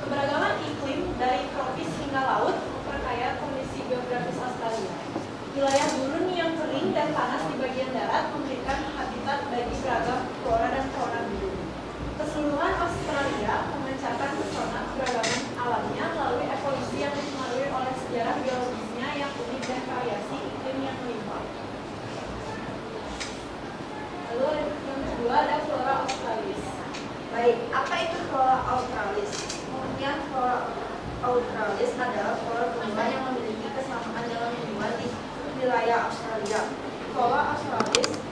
Keberagaman iklim dari tropis hingga laut memperkaya kondisi geografis Australia. Wilayah gurun yang kering dan panas di bagian darat memberikan habitat bagi beragam flora dan fauna biru. Keseluruhan Australia memancarkan pesona keberagaman alamnya melalui evolusi yang dipengaruhi oleh sejarah biologisnya yang unik dan variasi iklim yang melimpah. Lalu yang kedua ada flora australis. Baik, apa itu flora australis? Kemudian flora australis adalah flora tumbuhan yang memiliki kesamaan dalam lingkungan di wilayah Australia. Flora australis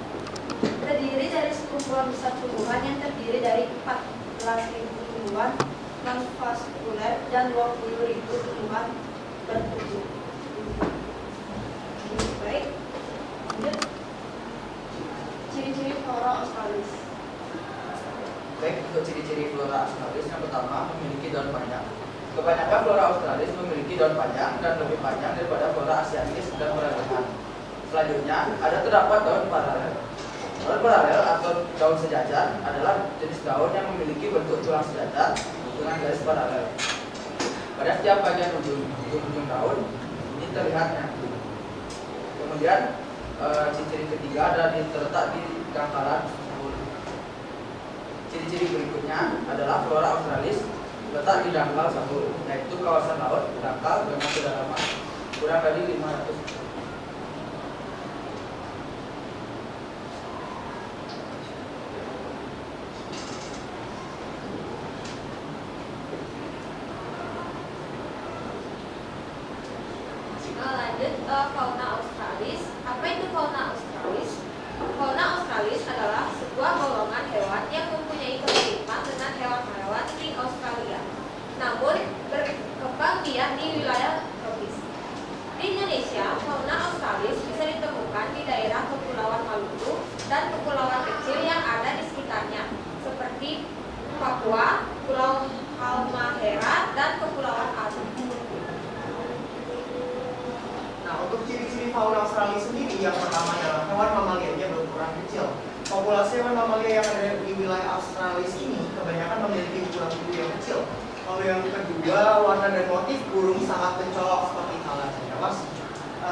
terdiri dari sekumpulan besar tumbuhan yang terdiri dari 14.000 tumbuhan non-vaskuler dan 20.000 tumbuhan bertubuh. Baik, lanjut. Ciri-ciri flora australis. Baik, untuk ciri-ciri flora australis yang pertama memiliki daun panjang. Kebanyakan flora australis memiliki daun panjang dan lebih panjang daripada flora asiatis dan peradaban. Selanjutnya, terdapat daun paralel. Daun paralel atau daun sejajar adalah jenis daun yang memiliki bentuk tulang sejajar dengan garis paralel. Pada setiap bagian ujung daun ini terlihatnya. Kemudian ciri-ciri ketiga terletak di dangkalan. Ciri-ciri berikutnya adalah flora australis letak di dangkal sabur, yaitu kawasan laut dangkal dengan kedalaman kurang dari 500 meter. Lanjut fauna australis. Apa itu fauna australis? Fauna australis adalah sebuah golongan hewan yang mempunyai kemiripan dengan hewan-hewan di Australia, namun berkembang biak di wilayah tropis. Di Indonesia, fauna australis bisa ditemukan di daerah Kepulauan Maluku dan kepulauan kecil yang ada di sekitarnya, seperti Papua, Pulau Halmahera, dan Kepulauan Aru. Nah, untuk ciri-ciri fauna Australia sendiri, yang pertama adalah hewan mamalianya berukuran kecil. Populasi hewan mamalia yang ada di wilayah Australia ini kebanyakan memiliki ukuran tubuh yang kecil. Lalu yang kedua, warna dan motif burung sangat mencolok seperti halnya jelas.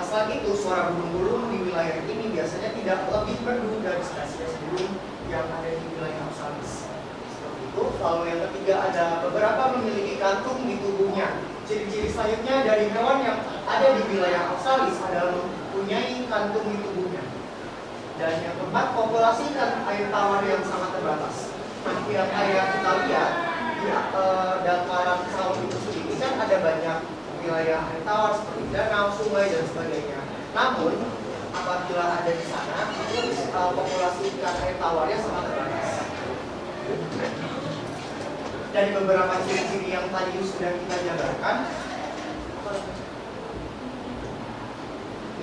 Selain itu, suara burung-burung di wilayah ini biasanya tidak lebih merdu dari spesies burung yang ada di wilayah Australia. Seperti itu. Lalu yang ketiga, ada beberapa memiliki kantung di tubuhnya. Ciri-ciri selanjutnya dari hewan yang ada di wilayah Australis adalah mempunyai kantung di tubuhnya. Dan yang keempat, populasi ikan air tawar yang sangat terbatas. Nah, yang kayak kita lihat di dataran laut itu sendiri kan ada banyak wilayah air tawar seperti danau, sungai, dan sebagainya. Namun, apabila ada di sana, itu populasi ikan air tawarnya sangat terbatas. dari beberapa ciri-ciri yang tadi sudah kita jabarkan.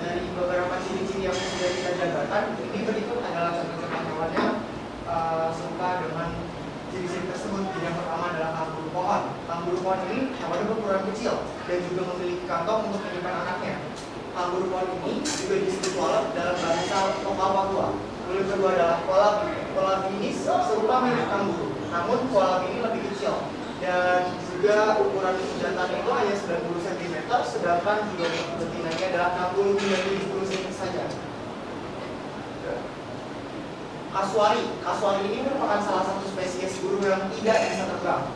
Dari beberapa ciri-ciri yang sudah kita jabarkan, ini berikut adalah contoh-contoh hewan yang suka dengan ciri-ciri tersebut. Yang pertama adalah kanguru pohon. Kanguru pohon ini hewan berukuran kecil dan juga memiliki kantong untuk menyimpan anaknya. Kanguru pohon ini juga disebut walet dalam bahasa lokal Papua. Lalu kedua adalah koala. Koala ini serupa mirip kanguru, namun koala ini lebih kecil dan juga ukuran jantannya itu hanya 90 cm, sedangkan juga betinanya adalah 60 hingga 70 cm saja. Kasuari. Kasuari ini merupakan salah satu spesies burung yang tidak bisa terbang.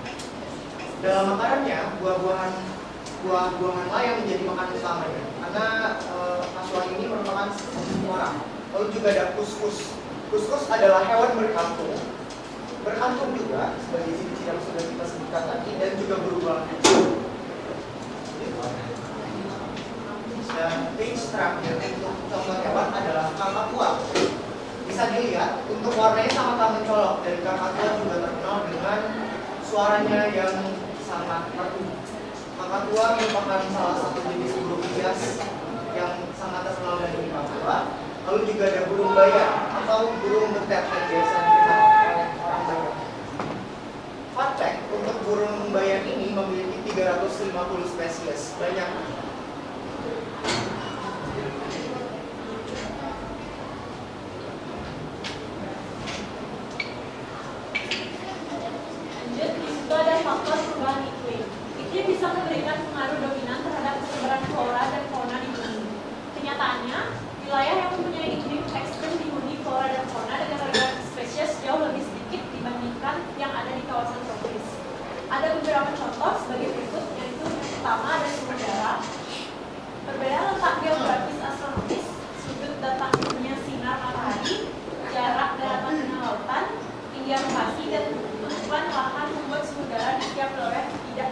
Dalam makanannya, buah-buahan yang menjadi makanan utamanya, karena kasuari ini merupakan orang. Lalu juga ada kuskus. Kuskus adalah hewan berkantung. Berkantung juga sebagai ciri-ciri yang sudah kita sebutkan tadi, dan juga berulang kecil. Dan page terakhir untuk contoh hewan adalah kakatua. Bisa dilihat untuk warnanya sangat mencolok, dan kakatua juga terkenal dengan suaranya yang sangat merdu. Kakatua merupakan salah satu jenis burung hias yang sangat terkenal dari Papua. Lalu juga ada burung bayar atau burung betet yang biasa dikenal oleh orang Bayan. Fun fact, untuk burung Bayan ini memiliki 350 spesies, banyak. Lanjut, di situ ada faktor perubahan iklim. Iklim bisa memberikan pengaruh dominan terhadap persebaran flora dan fauna di bumi. Kenyataannya, wilayah yang mempunyai iklim ekstrem dihuni flora dan fauna dengan organisasi spesies jauh lebih sedikit dibandingkan yang ada di kawasan tropis. Ada beberapa contoh sebagai berikut, yaitu yang pertama ada sumber udara. Perbedaan letak geografis astronomis, sudut datangnya sinar matahari, jarak daratan dengan lautan, tinggi elevasi dan tumpukan lahan membuat suhu udara di setiap wilayah tidak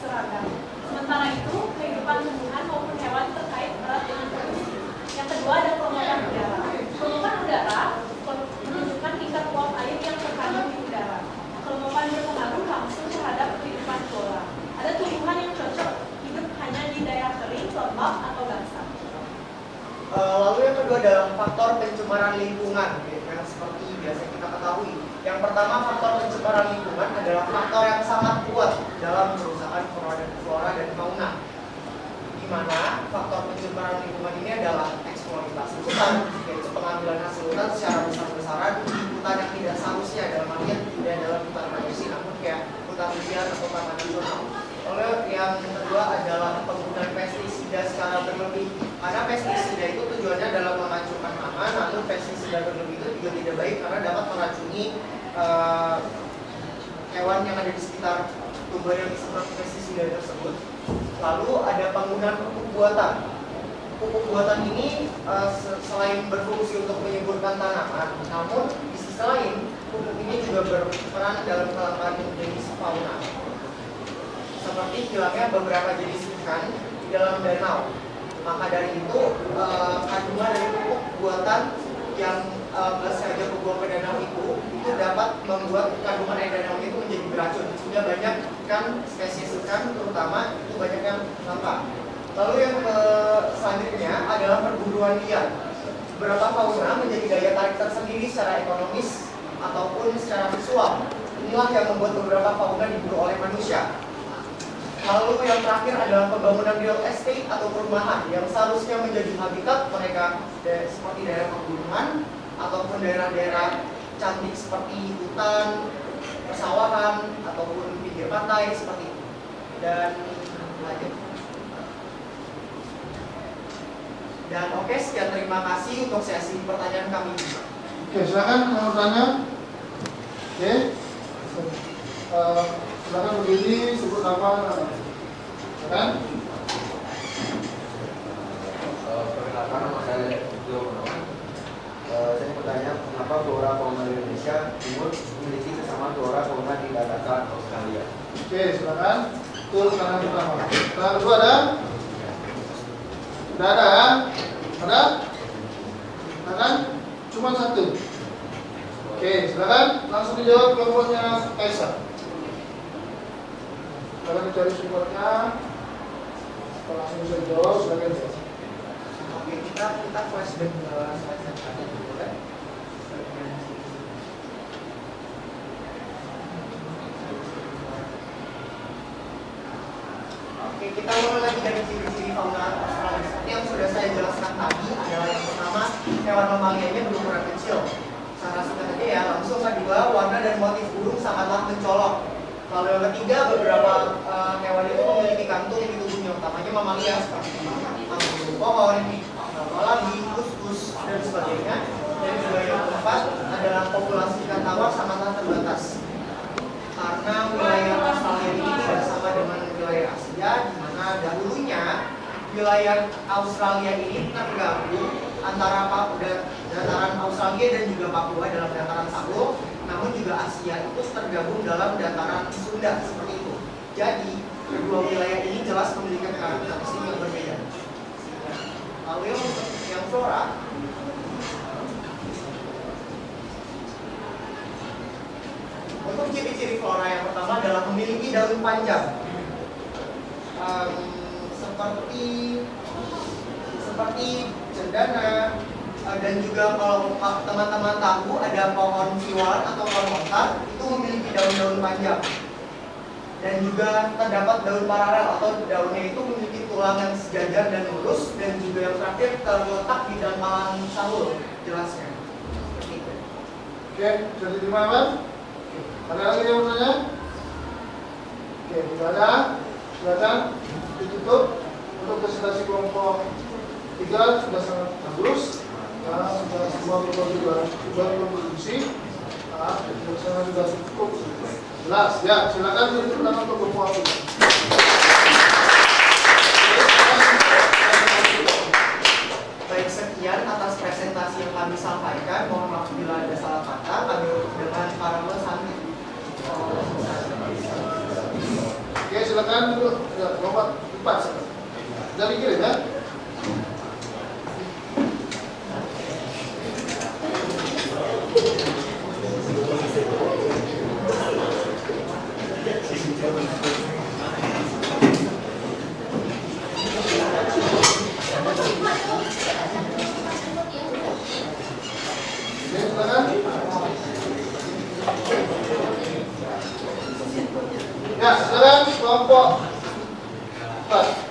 seragam. Sementara itu, kehidupan tumbuhan maupun hewan terkait erat dengan polusi. Yang kedua ada pemotongan udara. Pemotongan udara menunjukkan tingkat uap air yang terkandung di udara. Kelembapan berpengaruh langsung terhadap kehidupan flora. Ada tumbuhan yang cocok hidup hanya di daerah kering, lembab, atau basah. Lalu yang kedua adalah faktor pencemaran lingkungan, yang seperti biasa kita ketahui. Yang pertama, faktor pencemaran lingkungan adalah faktor yang sangat kuat dalam kerusakan flora dan fauna. Di mana faktor pencemaran lingkungan ini adalah eksploitasi hutan, yaitu pengambilan hasil hutan secara besar-besaran di hutan yang tidak seharusnya, dalam artian tidak dalam hutan produksi, namun kayak hutan liar atau taman nasional. Lalu yang kedua adalah penggunaan pestisida secara berlebih. Karena pestisida itu tujuannya adalah menghancurkan tanaman, namun pestisida berlebih itu juga tidak baik karena dapat meracuni hewan yang ada di sekitar tumbuhan yang disemprot pestisida tersebut. Lalu ada penggunaan pupuk buatan. Pupuk buatan ini selain berfungsi untuk menyuburkan tanaman, namun di sisi lain pupuk ini juga berperan dalam kelangkaan jenis fauna. Seperti hilangnya beberapa jenis ikan di dalam danau. Maka dari itu, kandungan dari pupuk buatan yang sengaja dibuang ke danau itu dapat membuat kandungan air danau itu menjadi beracun. Sehingga banyak ikan, spesies ikan terutama itu banyak yang langka. Lalu yang selanjutnya adalah perburuan liar. Beberapa fauna menjadi daya tarik tersendiri secara ekonomis ataupun secara visual. Inilah yang membuat beberapa fauna diburu oleh manusia. Lalu yang terakhir adalah pembangunan real estate atau perumahan yang seharusnya menjadi habitat mereka seperti daerah pegunungan ataupun daerah-daerah cantik seperti hutan, persawahan ataupun pinggir pantai seperti itu. Dan lanjut. Dan oke, sekian, terima kasih untuk sesi pertanyaan kami. Oke, silakan mau bertanya. Oke. Silakan berdiri, sebut nama. Silakan. Perkenalkan, nama saya Joe Gunawan. Saya bertanya, mengapa flora fauna Indonesia Timur memiliki kesamaan flora fauna di daratan Australia? Oke, silakan. Itu pertanyaan pertama. Pertanyaan kedua ada? Tidak ada ya? Ada? Silakan. Cuma satu. Oke, silakan langsung dijawab kelompoknya Kaisar. Sekarang dicari sumbernya. Kalau langsung bisa dijawab, silakan jawab. Oke, kita flashback ke slide yang tadi dulu kan. Oke, kita mulai lagi dari ciri-ciri fauna Australia. Seperti yang sudah saya jelaskan tadi, adalah yang pertama, hewan mamalianya berukuran kecil. Secara singkat aja ya, langsung kedua, warna dan motif burung sangatlah mencolok. Lalu yang ketiga, beberapa hewan itu memiliki kantung di tubuhnya, utamanya mamalia seperti kantung pohon, apalagi kus-kus dan sebagainya. Dan juga yang keempat adalah populasi ikan tawar sangatlah terbatas. Karena wilayah Australia ini tidak sama dengan wilayah Asia, di mana dahulunya wilayah Australia ini tergabung antara dataran Australia dan juga Papua dalam dataran Salo, namun juga Asia itu tergabung dalam dataran Sunda seperti itu. Jadi kedua wilayah ini jelas memiliki karakteristik yang berbeda. Lalu yang flora, untuk ciri-ciri flora yang pertama adalah memiliki daun panjang, seperti cendana, dan juga kalau teman-teman tahu ada pohon siwalan atau pohon lontar itu memiliki daun-daun panjang, dan juga terdapat daun paralel atau daunnya itu memiliki tulang yang sejajar dan lurus, dan juga yang terakhir terletak di dangkalan sahul jelasnya. Seperti itu. Oke, sudah diterima Pak? Ada lagi yang bertanya? Oke, tidak ada. Silakan ditutup. Untuk presentasi kelompok 3 sudah sangat bagus. Nah, sudah semua berkontribusi. Nah, sudah cukup jelas. Ya, silakan ditutup tangan untuk kelompok 3. Baik, sekian atas presentasi yang kami sampaikan. Mohon maaf bila ada salah kata. Kami dengan para peserta. Oke, silakan dulu. Ya, kelompok 4 silakan. Sudah dikirim ya? Ya, silakan kelompok 4.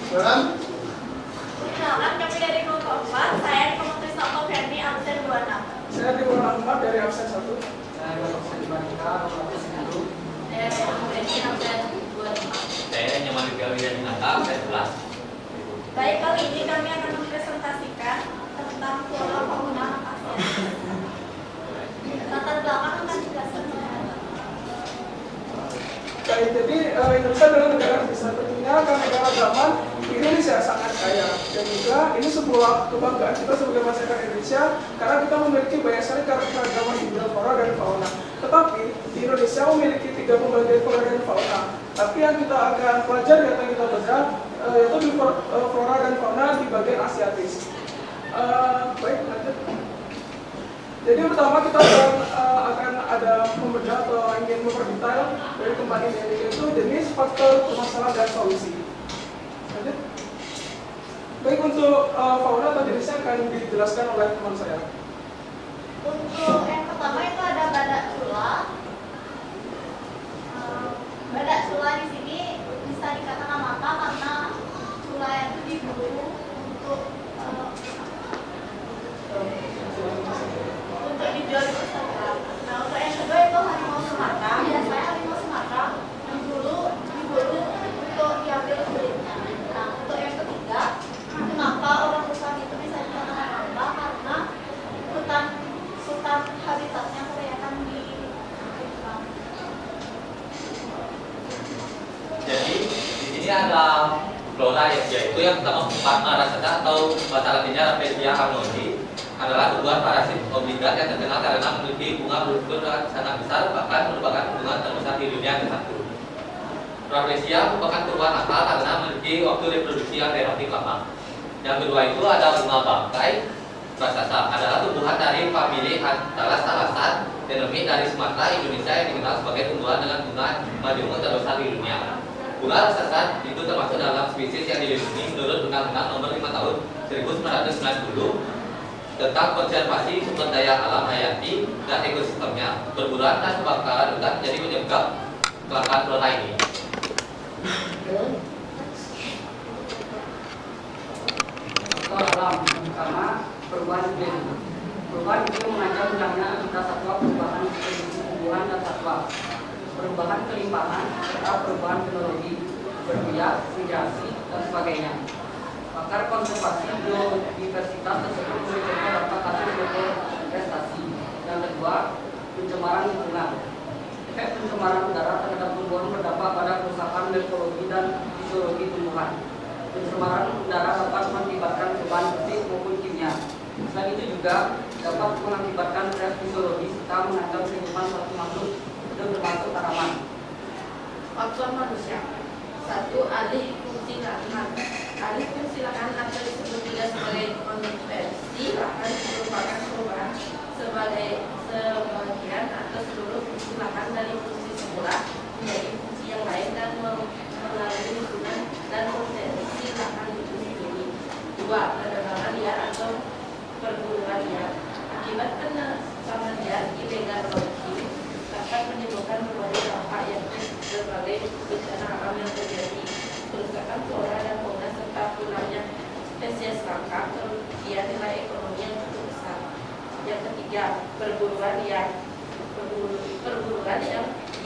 Silakan. Perkenalkan, kami dari kelompok 4. Saya Nikomo Trisnoko Ferdi, absen 26. Saya di kelompok 4 dari absen 1. Saya absen 2. Saya Ferdi, absen 25. Saya Nyaman Gawi dan Dinata, absen 11. Baik, kali ini kami akan mempresentasikan tentang flora fauna Asia. Latar belakang akan dijelaskan oleh Anda. Baik, jadi Indonesia adalah negara besar, tentunya kan negara zaman Indonesia sangat kaya, dan juga ini sebuah kebanggaan kita sebagai masyarakat Indonesia karena kita memiliki banyak sekali keragaman hidupnya flora dan fauna. Tetapi di Indonesia memiliki 3 pembagian flora dan fauna. Tapi yang kita akan pelajari atau kita bedah yaitu di flora dan fauna di bagian Asiatis. Baik, lanjut. Jadi pertama kita akan ada membedah atau ingin memperdetail dari kembali ini, yaitu jenis, faktor, permasalahan, dan solusi. Lanjut. Baik, untuk fauna atau jenisnya akan dijelaskan oleh teman saya. Untuk yang pertama itu ada badak sula. Badak sula di sini bisa dikatakan mata karena sula itu diburu untuk dijual di pasaran. Nah, untuk yang kedua itu harimau Sumatera. Biasanya harimau Sumatera diburu untuk diambil kulitnya. Nah, untuk yang ketiga, kenapa orang hutan itu bisa dikatakan mamba? Karena hutan habitatnya kebanyakan di hutan. Jadi di sini ada flora yaitu yang pertama Parasita atau bahasa latinnya Rafflesia arnoldii adalah tumbuhan parasit obligat yang terkenal karena memiliki bunga berukuran sangat besar, bahkan merupakan bunga terbesar di dunia ke-1. Rafflesia merupakan tumbuhan akal karena memiliki waktu reproduksi yang relatif lama. Yang kedua itu ada bunga bangkai raksasa adalah tumbuhan dari famili Thalassalacea endemik dari Sumatera, Indonesia yang dikenal sebagai tumbuhan dengan bunga majemuk terbesar di dunia. Bunga raksasa itu termasuk dalam spesies yang dilindungi menurut Undang-Undang Nomor 5 Tahun 1990 tentang konservasi sumber daya alam hayati dan ekosistemnya. Perburuan dan kebakaran hutan menjadi penyebab kelangkaan flora ini. Faktor alam pertama, perubahan iklim. Perubahan iklim mengancam hilangnya habitat satwa, perubahan distribusi tumbuhan dan satwa, perubahan kelimpahan, serta perubahan teknologi, berbiak, migrasi, dan sebagainya. Pakar konservasi biodiversitas tersebut menunjukkan dampak hasil deforestasi. Yang kedua, pencemaran lingkungan. Efek pencemaran udara terhadap tumbuhan berdampak pada kerusakan morfologi dan fisiologi tumbuhan. Pencemaran udara dapat mengakibatkan perubahan fisik maupun kimia. Selain itu juga dapat mengakibatkan stres fisiologi serta mengancam kehidupan suatu makhluk hidup termasuk tanaman. Faktor manusia. 1. Alih fungsi lahan. Alih fungsi lahan atau disebut juga sebagai konversi lahan merupakan perubahan sebagian atau seluruh fungsi lahan dari fungsi semula menjadi fungsi yang lain dan mengalami lingkungan dan potensi lahan itu sendiri. 2. Penebangan liar atau perburuan liar. Akibat penebangan liar ilegal produktif dapat menimbulkan berbagai dampak yaitu berbagai bencana alam yang terjadi, kerusakan flora dan fauna serta punahnya spesies langka, kerugian nilai ekonomi yang cukup besar. Yang ketiga, perburuan liar. Perburuan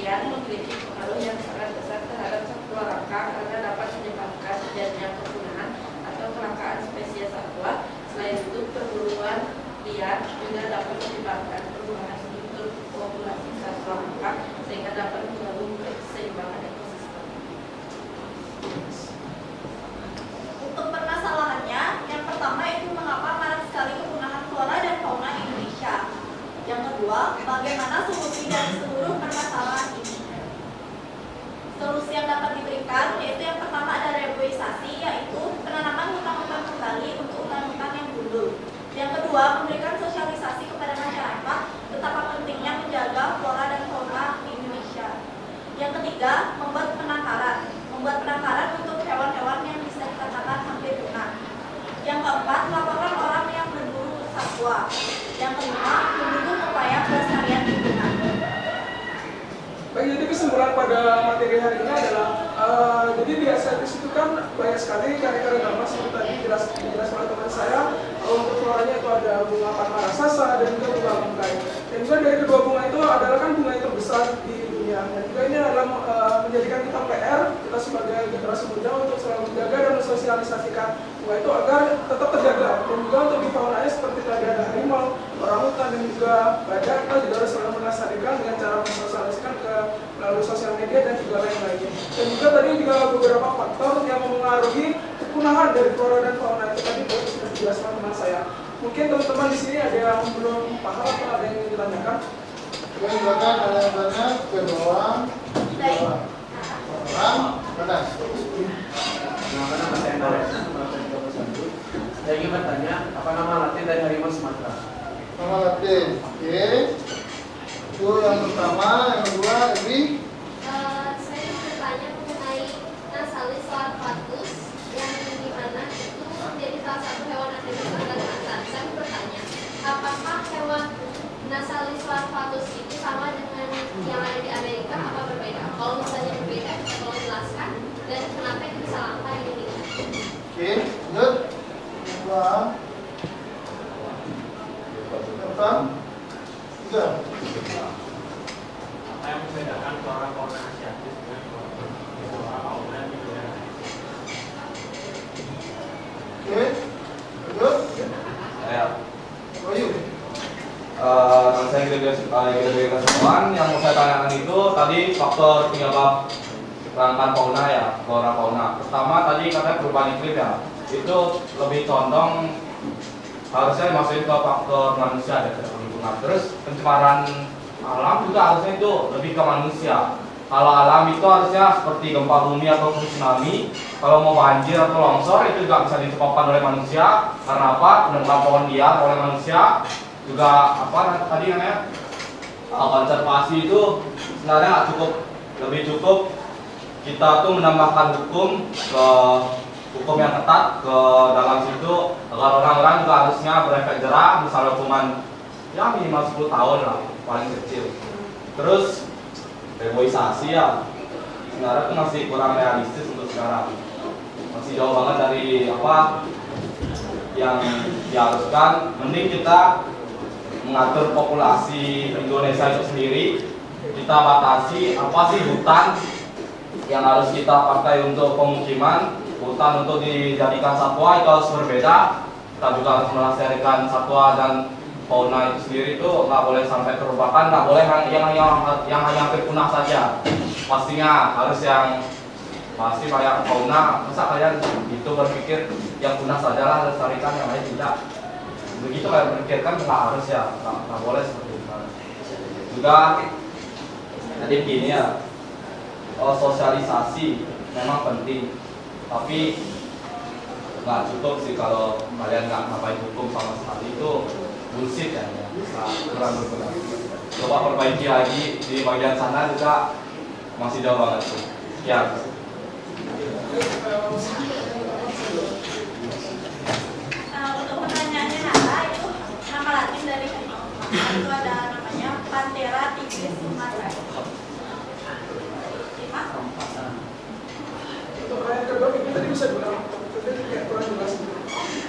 yang memiliki pengaruh yang sangat besar terhadap satwa langka karena dapat menyebabkan terjadinya kepunahan atau kelangkaan spesies satwa. Selain itu, perburuan liar juga dapat menyebabkan perubahan struktur populasi satwa langka sehingga dapat mengganggu keseimbangan ekosistem. Untuk permasalahannya, yang pertama itu mengapa marak sekali kepunahan flora dan fauna Indonesia. Yang kedua, bagaimana solusi dari seluruh permasalahan ini. Solusi yang dapat diberikan yaitu yang pertama ada reboisasi, yaitu penanaman hutan-hutan kembali untuk hutan-hutan yang gundul. Yang kedua, memberikan sosialisasi kepada masyarakat betapa pentingnya menjaga flora dan fauna di Indonesia. Yang ketiga, membuat penangkaran untuk hewan-hewan yang bisa dikatakan hampir punah. Yang keempat, melaporkan orang yang berburu satwa. Yang kelima, mendukung upaya pelestarian lingkungan. Baik, jadi kesimpulan pada materi hari ini adalah jadi di estetis itu kan banyak sekali karya-karya gambar seperti tadi dijelaskan oleh teman saya. Untuk floranya itu ada bunga Padma raksasa dan juga bunga bungkai. Dan juga dari kedua bunga itu adalah kan bunga yang terbesar di dunia. Dan juga ini adalah menjadikan kita PR, kita sebagai generasi muda untuk selalu menjaga dan mensosialisasikan bunga itu agar tetap terjaga. Dan juga untuk di faunanya seperti tadi ada harimau, orangutan dan juga badak, kita juga harus selalu melestarikan dengan cara mensosialisasikan melalui sosial media dan juga lain-lainnya. Dan juga tadi juga beberapa faktor yang mempengaruhi kepunahan dari flora dan fauna itu tadi sudah dijelaskan teman saya. Mungkin teman-teman di sini ada yang belum paham atau ada yang ingin ditanyakan? Yang silakan ada yang tanya ke bawah. Orang mana? Saya ingin bertanya, apa nama latin dari harimau Sumatera? Nama latin, oke. Itu yang pertama, yang kedua, Evi. Saya ingin bertanya mengenai Nasalis larvatus yang dimana itu menjadi salah satu hewan endemik Kalimantan. Saya ingin bertanya, apakah hewan Nasalis larvatus itu sama dengan yang ada di Amerika apa berbeda? Kalau misalnya berbeda, bisa tolong jelaskan dan kenapa itu bisa langka di Indonesia? Oke, lanjut. Dua. Depan. Tiga. Apa yang membedakan flora fauna asiatis dengan flora fauna di dunia? Oke, lanjut. Ya. Bayu. Saya kira kesemuan yang mau saya tanyakan itu tadi faktor penyebab kelangkaan fauna ya, flora fauna. Pertama tadi katanya perubahan iklim ya, itu lebih condong harusnya dimasukin ke faktor manusia dan lingkungan. Terus pencemaran alam juga harusnya itu lebih ke manusia. Kalau alam itu harusnya seperti gempa bumi atau tsunami. kalau mau banjir atau longsor itu juga bisa disebabkan oleh manusia. Karena apa? Penebang pohon liar oleh manusia. Juga apa tadi namanya? Konservasi itu sebenarnya nggak cukup, lebih cukup kita tuh menambahkan hukum yang ketat ke dalam situ agar orang-orang juga harusnya berefek jerah, misalnya hukuman ya minimal 10 tahun lah paling kecil. Terus reboisasi ya sebenarnya itu masih kurang realistis untuk sekarang, masih jauh banget dari apa yang diharuskan. Mending kita mengatur populasi Indonesia itu sendiri, kita batasi apa sih hutan yang harus kita pakai untuk pemukiman, hutan untuk dijadikan satwa itu harus berbeda. Kita juga harus melestarikan satwa dan fauna itu sendiri, itu nggak boleh sampai terlupakan, nggak boleh yang hampir punah saja. Pastinya harus yang pasti kayak fauna. Masa kalian itu berpikir yang punah sajalah lestarikan, yang lain tidak? Begitu kalian berpikir kan nggak harus ya, nggak boleh seperti itu. Juga tadi begini ya, sosialisasi memang penting, tapi nggak cukup sih kalau kalian nggak ngapain hukum sama sekali, itu bullshit ya, kurang berguna. Coba perbaiki lagi di bagian sana juga masih jauh banget sih. Ya. Untuk pertanyaannya Nara, itu nama Latin dari itu ada namanya Panthera tigris sumatera. Untuk pertanyaan kedua ini tadi bisa diulang, jadi kayak kurang jelas.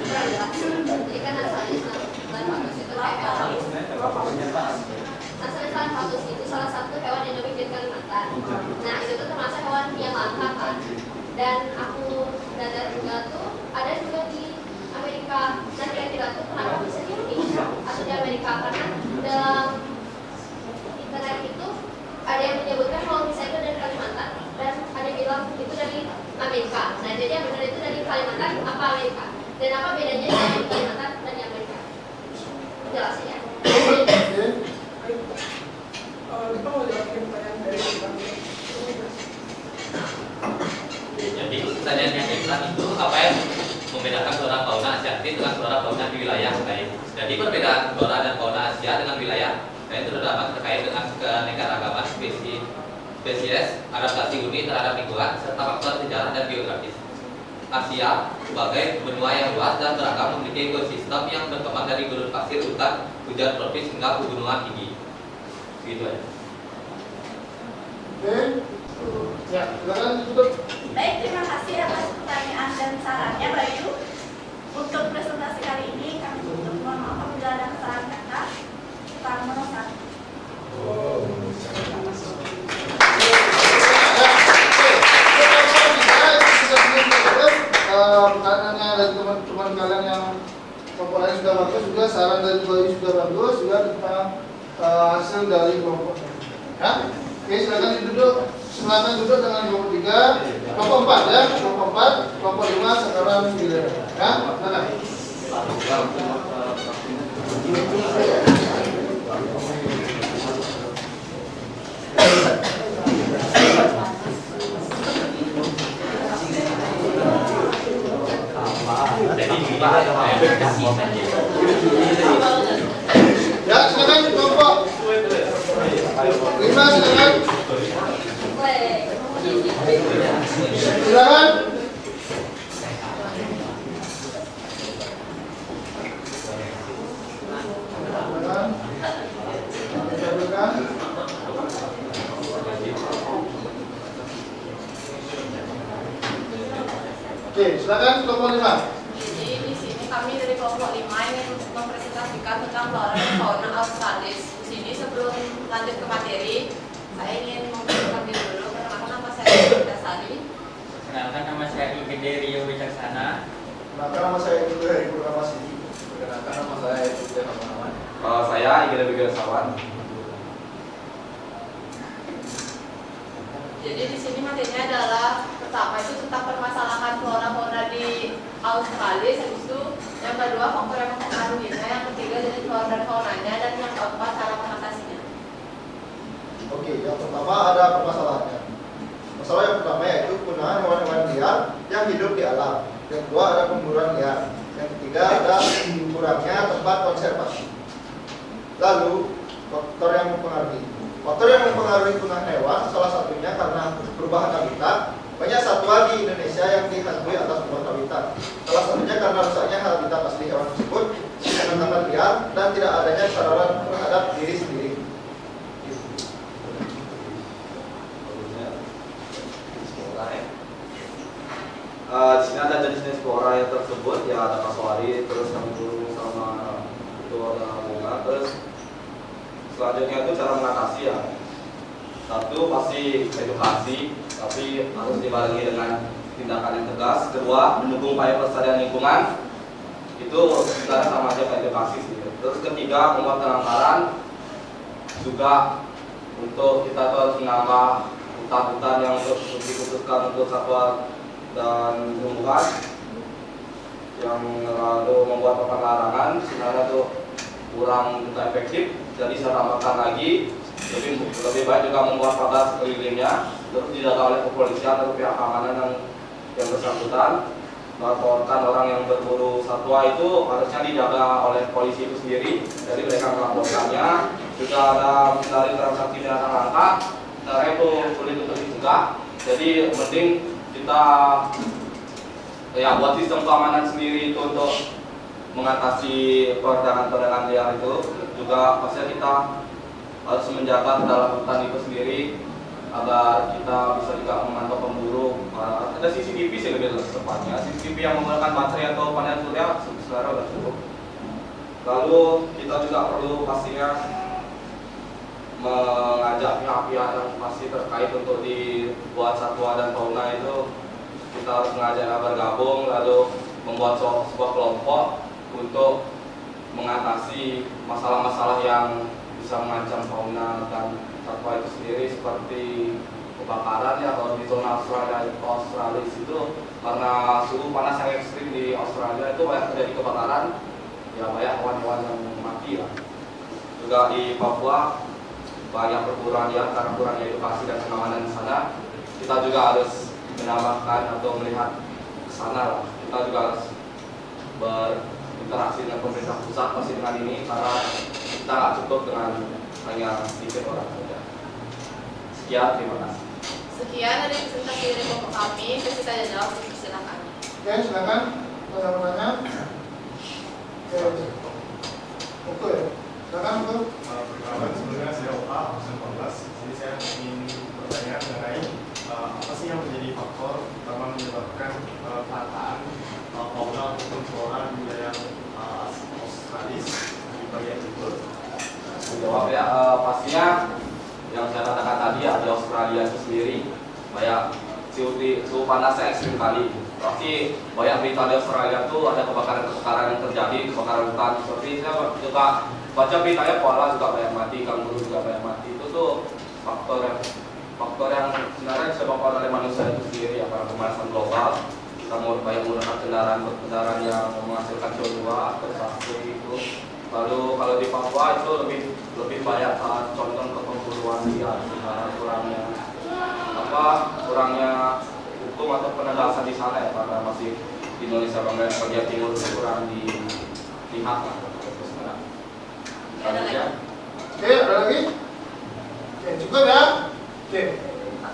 Jadi kan asalnya selain bagus itu asalnya selain bagus itu salah satu hewan endemik di Kalimantan. Nah itu tuh termasuk hewan yang langka kan. Dan aku data juga tuh ada juga di Amerika. Nah kira-kira tuh kenapa bisa di Indonesia atau di Amerika, karena dalam internet itu ada yang menyebutkan kalau misalnya itu dari Kalimantan dan ada yang bilang itu dari Amerika. Nah jadi yang benar itu dari Kalimantan apa Amerika, dan apa bedanya di Kalimantan dan di Amerika? Jelasin ya. Kita mau jawabin pertanyaan dari Jadi pertanyaan yang kedua itu apa yang membedakan flora fauna Asiatik dengan flora fauna di wilayah lain? Jadi perbedaan flora dan fauna Asia dengan wilayah lain terdapat terkait dengan keanekaragaman spesies, adaptasi unik terhadap lingkungan, serta faktor sejarah dan geografis. Asia sebagai benua yang luas dan beragam memiliki ekosistem yang berkembang dari gurun pasir, hutan, hujan tropis hingga pegunungan tinggi. Gitu aja. Oke. Ya, silakan tutup. Baik, terima kasih atas pertanyaan dan sarannya Bayu. Untuk presentasi kali ini kami tutup. Mohon maaf apabila ada kesalahan kata. Parmesan. Pertanyaannya dari teman-teman kalian yang komponennya sudah bagus, juga saran dari Bayu sudah bagus, juga tentang hasil dari kelompoknya. Ya, oke, silakan duduk. Silakan duduk dengan kelompok 3, kelompok 4 ya, kelompok 4, kelompok 5 sekarang giliran. Ya, silakan. Ya, silakan kelompok 5, silakan. Silakan. Oke, silakan kelompok 5. Jadi di sini kami dari kelompok 5 ingin mempresentasikan tentang flora dan fauna Australis. Di sini sebelum lanjut ke materi, saya ingin memperkenalkan diri dulu. Perkenalkan nama saya Ida Sari. Perkenalkan nama saya Igede Rio Wicaksana. Perkenalkan nama saya juga Heri Purnamasi. Perkenalkan nama saya Igede Hamanawan. Saya Igede Wigasawan. Jadi di sini materinya adalah pertama itu tentang permasalahan flora fauna di Australia, habis itu yang kedua faktor yang mempengaruhinya, yang ketiga jenis flora dan faunanya, dan yang keempat cara mengatasinya. Oke, yang pertama ada permasalahannya. Masalah yang pertama yaitu penggunaan hewan-hewan liar yang yang hidup di alam. Yang kedua ada pemburuan liar. Yang ketiga ada kurangnya tempat konservasi. Lalu faktor yang mempengaruhi. Faktor yang mempengaruhi punah hewan salah satunya karena perubahan habitat. Banyak satwa di Indonesia yang dihantui atas perubahan habitat. Salah satunya karena rusaknya habitat asli hewan tersebut, penangkapan liar, dan tidak adanya kesadaran terhadap diri sendiri. Di sini ada jenis-jenis flora yang tersebut, ya ada kasuari, terus yang burung sama itu ada bunga. Terus selanjutnya itu cara mengatasi ya. Satu pasti edukasi, tapi harus dibarengi dengan tindakan yang tegas. Kedua, mendukung upaya pelestarian lingkungan. Itu sebenarnya sama aja kayak edukasi sih. Terus ketiga, membuat penangkaran. Juga untuk kita tuh harus menambah hutan-hutan yang dikhususkan untuk satwa dan tumbuhan, yang lalu membuat pelarangan sebenarnya itu kurang juga efektif. Jadi saya tambahkan lagi, lebih baik juga membuat pagar sekelilingnya, terus dijaga oleh kepolisian atau pihak keamanan yang bersangkutan. Melaporkan orang yang berburu satwa itu harusnya dijaga oleh polisi itu sendiri, jadi mereka melaporkannya. Juga ada menghindari transaksi binatang langka, karena itu sulit untuk dicegah. Jadi mending kita ya buat sistem keamanan sendiri itu untuk mengatasi perdagangan liar itu. Juga pastinya kita harus menjaga dalam hutan itu sendiri agar kita bisa juga memantau pemburu. Ada CCTV sih lebih tepatnya, CCTV yang menggunakan baterai atau panel surya sebenarnya sudah cukup. Lalu kita juga perlu pastinya mengajak pihak-pihak yang masih terkait untuk dibuat satwa dan fauna itu, kita harus mengajak bergabung, lalu membuat sebuah kelompok untuk mengatasi masalah-masalah yang bisa mengancam fauna dan satwa itu sendiri, seperti kebakaran ya. Kalau di zona Australis itu karena suhu panas yang ekstrim di Australia itu banyak terjadi kebakaran, ya banyak hewan-hewan yang mati ya. Juga di Papua banyak perburuan ya, karena kurangnya edukasi dan pengamanan di sana. Kita juga harus menambahkan atau melihat ke sana lah. Kita juga harus berinteraksi dengan pemerintah pusat pasti dengan ini, karena kita nggak cukup dengan hanya sedikit orang saja. Sekian, terima kasih. Sekian dari presentasi dari kelompok kami. Kita tanya jawab, silakan. Oke, silakan. Tanya-tanya. Oke, silakan Bu. Pertama, sebelumnya saya Oka, 14. Jadi saya ingin bertanya mengenai apa sih yang menjadi faktor pertama menyebabkan kelangkaan fauna ataupun flora di wilayah Australis di bagian timur. Jawab ya, pastinya yang saya katakan tadi ya, di Australia itu sendiri banyak suhu panasnya ekstrim kali. Pasti banyak berita di Australia tuh ada kebakaran yang terjadi, kebakaran hutan. Seperti saya juga baca beritanya, koala juga banyak mati, kanguru juga banyak mati. Itu tuh faktor yang sebenarnya disebabkan oleh manusia itu sendiri ya, karena pemanasan global. Kita mau banyak menggunakan kendaraan yang menghasilkan CO2 atau saksi itu. Lalu kalau di Papua itu lebih banyak contoh ke pemburuan liar, kurangnya hukum atau penegasan di sana ya, karena masih di Indonesia bagian timur kurang dilihat lah. Oke, ada lagi? Oke, cukup ya? Oke.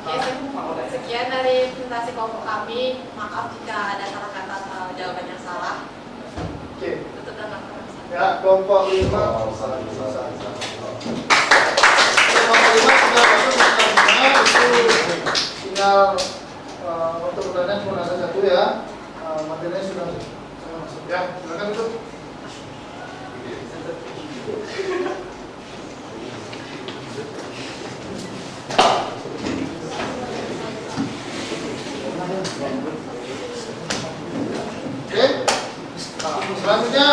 Oke, sekian dari presentasi kelompok kami. Maaf jika ada salah kata atau jawaban yang salah. Oke. Tutup dan lakukan. Ya, kelompok 5. Kelompok 5 sudah masuk pertanyaan, itu tinggal untuk pertanyaan cuma ada satu ya. Materinya sudah masuk ya. Silakan itu. Oke, selanjutnya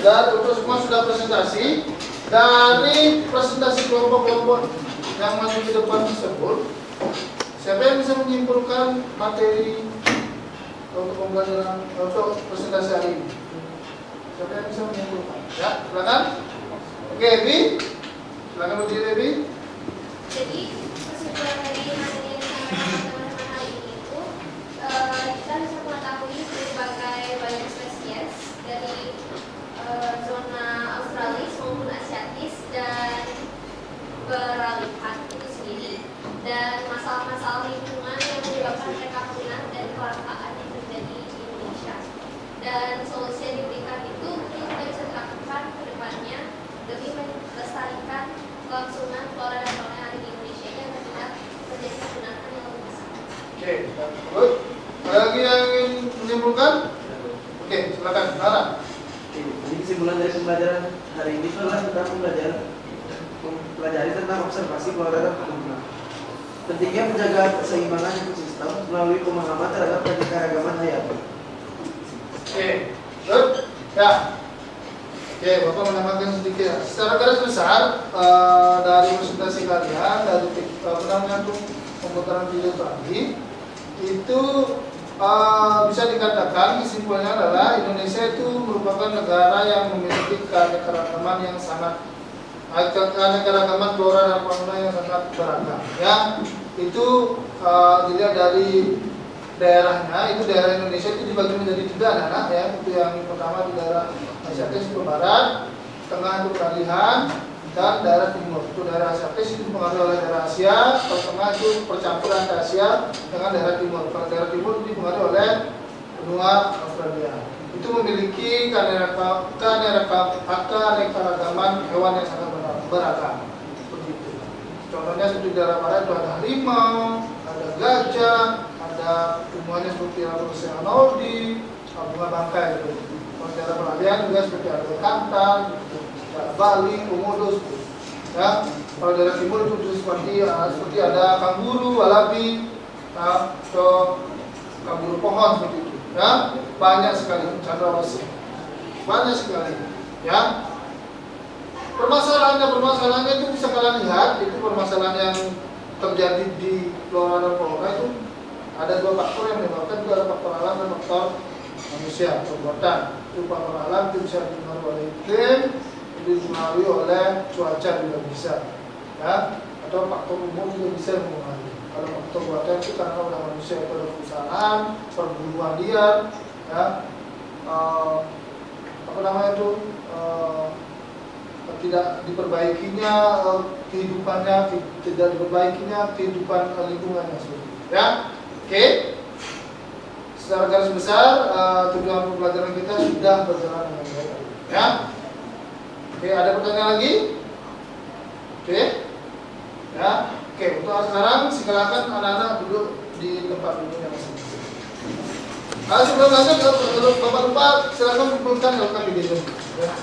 dan untuk semua sudah presentasi. Dari presentasi kelompok-kelompok yang masuk di depan tersebut, siapa yang bisa menyimpulkan materi untuk pembelajaran untuk presentasi hari ini? Siapa yang bisa menyimpulkan? Ya, silakan. Oke, Ebi, silakan berdiri, Ebi. Jadi kesimpulan dari materi yang disampaikan teman-teman hari ini itu kesimpulan dari pembelajaran hari ini adalah kita mempelajari tentang observasi flora dan fauna. Pentingnya menjaga keseimbangan ekosistem melalui pemahaman terhadap keanekaragaman hayati. Oke, good. Ya. Oke, Bapak menambahkan sedikit. Secara garis besar dari presentasi kalian dari pemutaran video tadi itu bisa dikatakan kesimpulannya adalah Indonesia itu merupakan negara yang memiliki keanekaragaman yang sangat keanekaragaman flora dan fauna yang sangat beragam. Ya, itu dilihat dari daerahnya, itu daerah Indonesia itu dibagi menjadi 3 anak ya. Itu yang pertama di daerah Asiatis itu barat, tengah itu peralihan, dan daerah timur. Itu daerah Asiatis itu dipengaruhi oleh daerah Asia, kalau tengah itu percampuran Asia dengan daerah timur. Kalau daerah timur itu dipengaruhi oleh benua Australia. Itu memiliki keanekaragaman hewan yang sangat beragam. Begitu. Contohnya seperti daerah barat itu ada harimau, ada gajah, ada tumbuhannya seperti Rhodophysa nordi, bunga bangkai itu. Kalau daerah peralihan juga seperti ada bekantan, ada Bali, komodo, ya. Kalau daerah timur itu seperti ada kanguru, walabi, atau kanguru pohon seperti itu. Ya, banyak sekali cendrawasih, banyak sekali. Ya, permasalahannya itu bisa kalian lihat, itu permasalahan yang terjadi di flora dan fauna itu ada 2 faktor yang menyebabkan, itu ada faktor alam dan faktor manusia, perbuatan. Itu faktor alam itu bisa dipengaruhi oleh iklim, itu dipengaruhi oleh cuaca juga bisa, ya, atau faktor umum juga bisa mempengaruhi. Kalau faktor buatan itu karena oleh manusia itu ada perusahaan, perburuan liar, ya, tidak diperbaikinya kehidupannya, tidak diperbaikinya kehidupan lingkungannya, ya. Oke. Secara garis besar tujuan pembelajaran kita sudah berjalan dengan baik, ya. Oke, ada pertanyaan lagi? Oke. Ya. Oke, untuk sekarang silakan anak-anak duduk di tempat duduknya masing-masing. Sebelum lanjut, kalau Bapak lupa, silakan kumpulkan rekam video. Ya.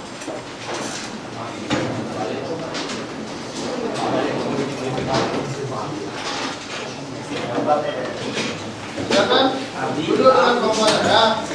Silakan duduk dengan komponen ya.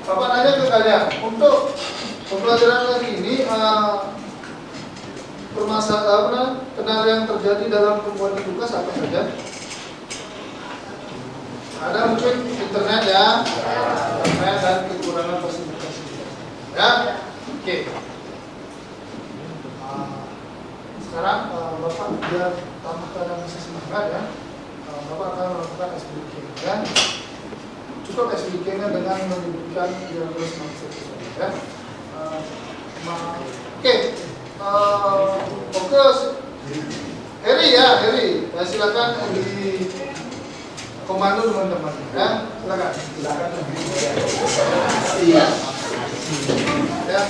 Bapak nanya ke kalian, untuk pembelajaran kali ini permasalahan kendala yang terjadi dalam pembuatan tugas apa saja? Ada mungkin internet ya, internet dan kekurangan fasilitas. Ya, oke. Sekarang Bapak biar tambahkan dan bisa semangat ya. Bapak akan melakukan SBK ya. Cukup SBK-nya dengan menyebutkan diagnosis mindset ya. Oke. Fokus. Heri ya, Heri. Ya, silakan di komando teman-teman ya. Silakan. Iya. Ya.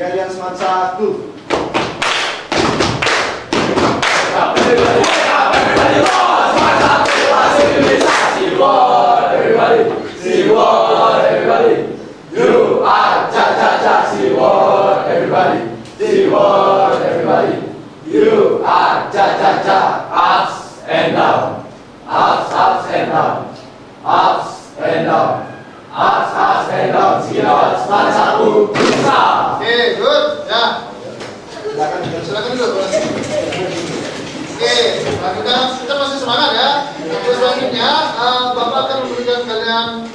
Galian semangat 1. Everybody, you are cha-cha-cha, SeaWorld, everybody, SeaWorld, everybody, you are cha-cha-cha, ups and down, ups and down, ups and down, ups and down, SeaWorld, semangat 1, bisa. Oke, good, ya. Silakan dulu. Oke, kita masih semangat ya. Terus selanjutnya Bapak akan memberikan kalian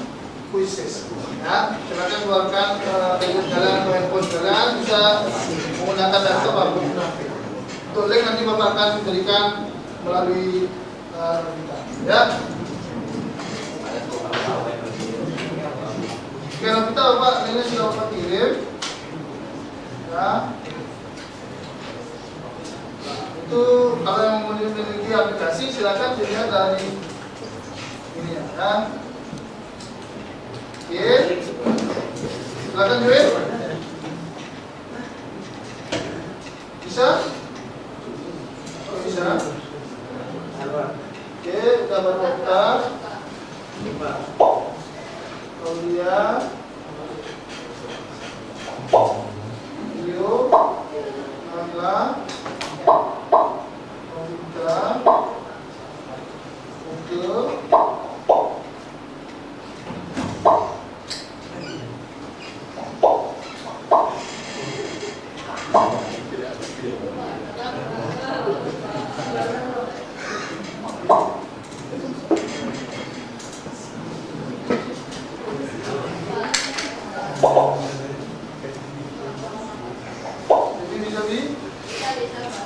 quizzes. Ya, silakan keluarkan gadget kalian atau handphone kalian, bisa menggunakan laptop ataupun HP. Untuk link nanti Bapak akan berikan melalui kita. Ya. Kalau kita Bapak ini sudah Bapak kirim. Ya. Itu kalau yang memiliki aplikasi silakan dilihat dari ini ya. Oke. Silakan join. Bisa? Oh, bisa. Oke, udah berdaftar. Kemudian video, Nangla, komputer, Google. Jadi bisa di? Bisa.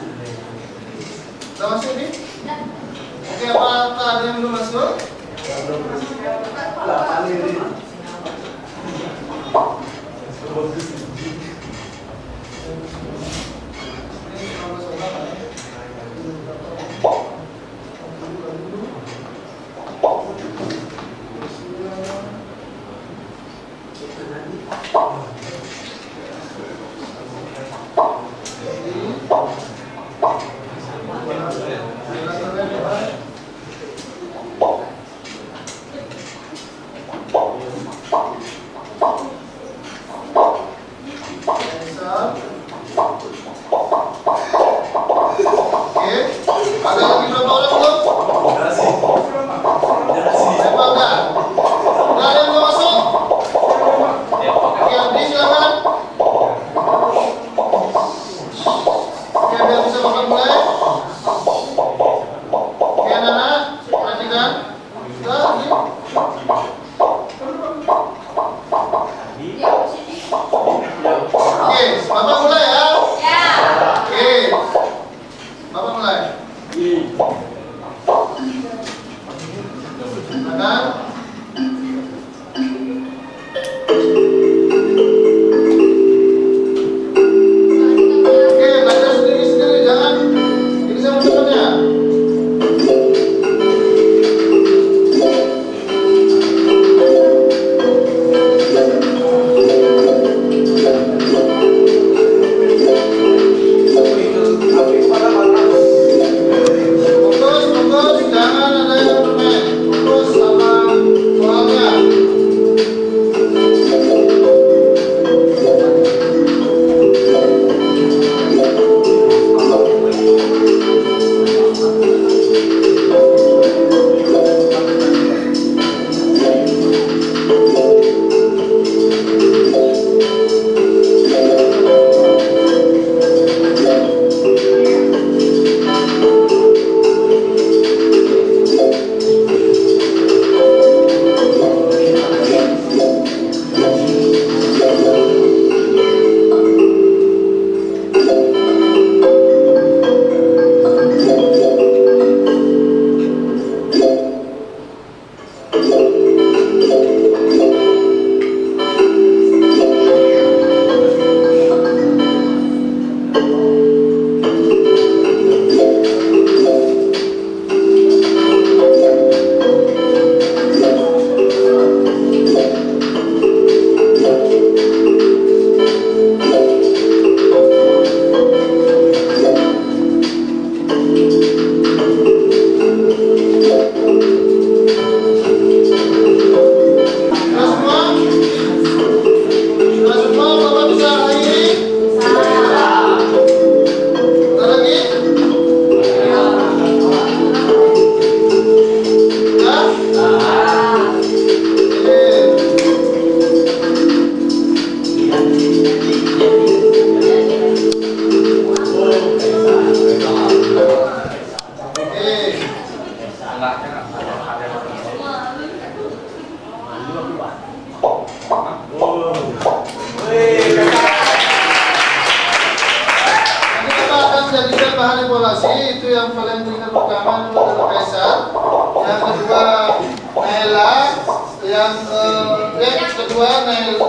Yang kedua yang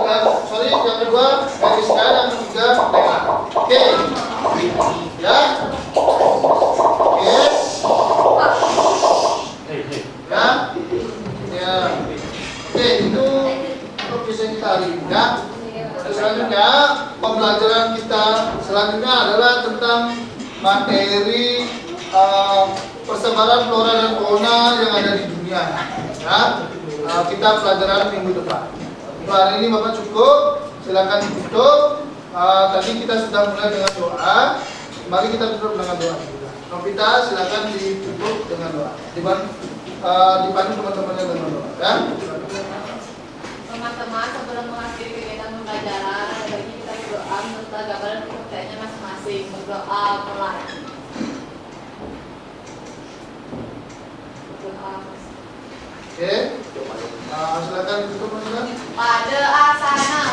kedua Eriska, yang ketiga Lea. Oke. Ya. Oke. Ya. Ya. Oke, itu untuk kisah kita hari ini ya. Selanjutnya pembelajaran kita selanjutnya adalah tentang materi persebaran flora dan fauna yang ada di dunia. Ya. Kita pelajaran minggu depan. Untuk hari ini Bapak cukup, silakan ditutup. Tadi kita sudah mulai dengan doa. Mari kita tutup dengan doa juga. Novita silakan ditutup dengan doa. Dipandu teman-temannya dengan doa. Ya. Teman-teman, sebelum mengakhiri kegiatan pembelajaran, ada baiknya kita berdoa menurut gambaran kepercayaannya masing-masing. Berdoa mulai. Berdoa. Oke. Silakan ditutup teman-teman. Pada asana.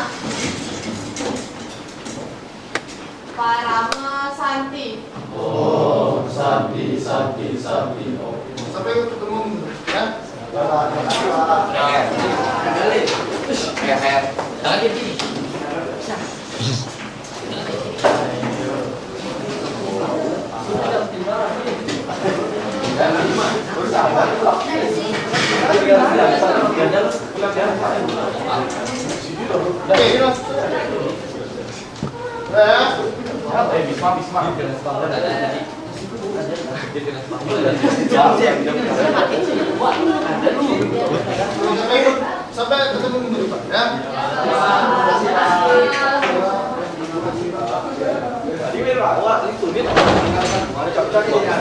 Parama Santi. Oh, Santi, Santi, Santi. Sampai ketemu ya. Sampai ketemu minggu depan ya. Tadi merah, wah itu dia. Ada cocok ya.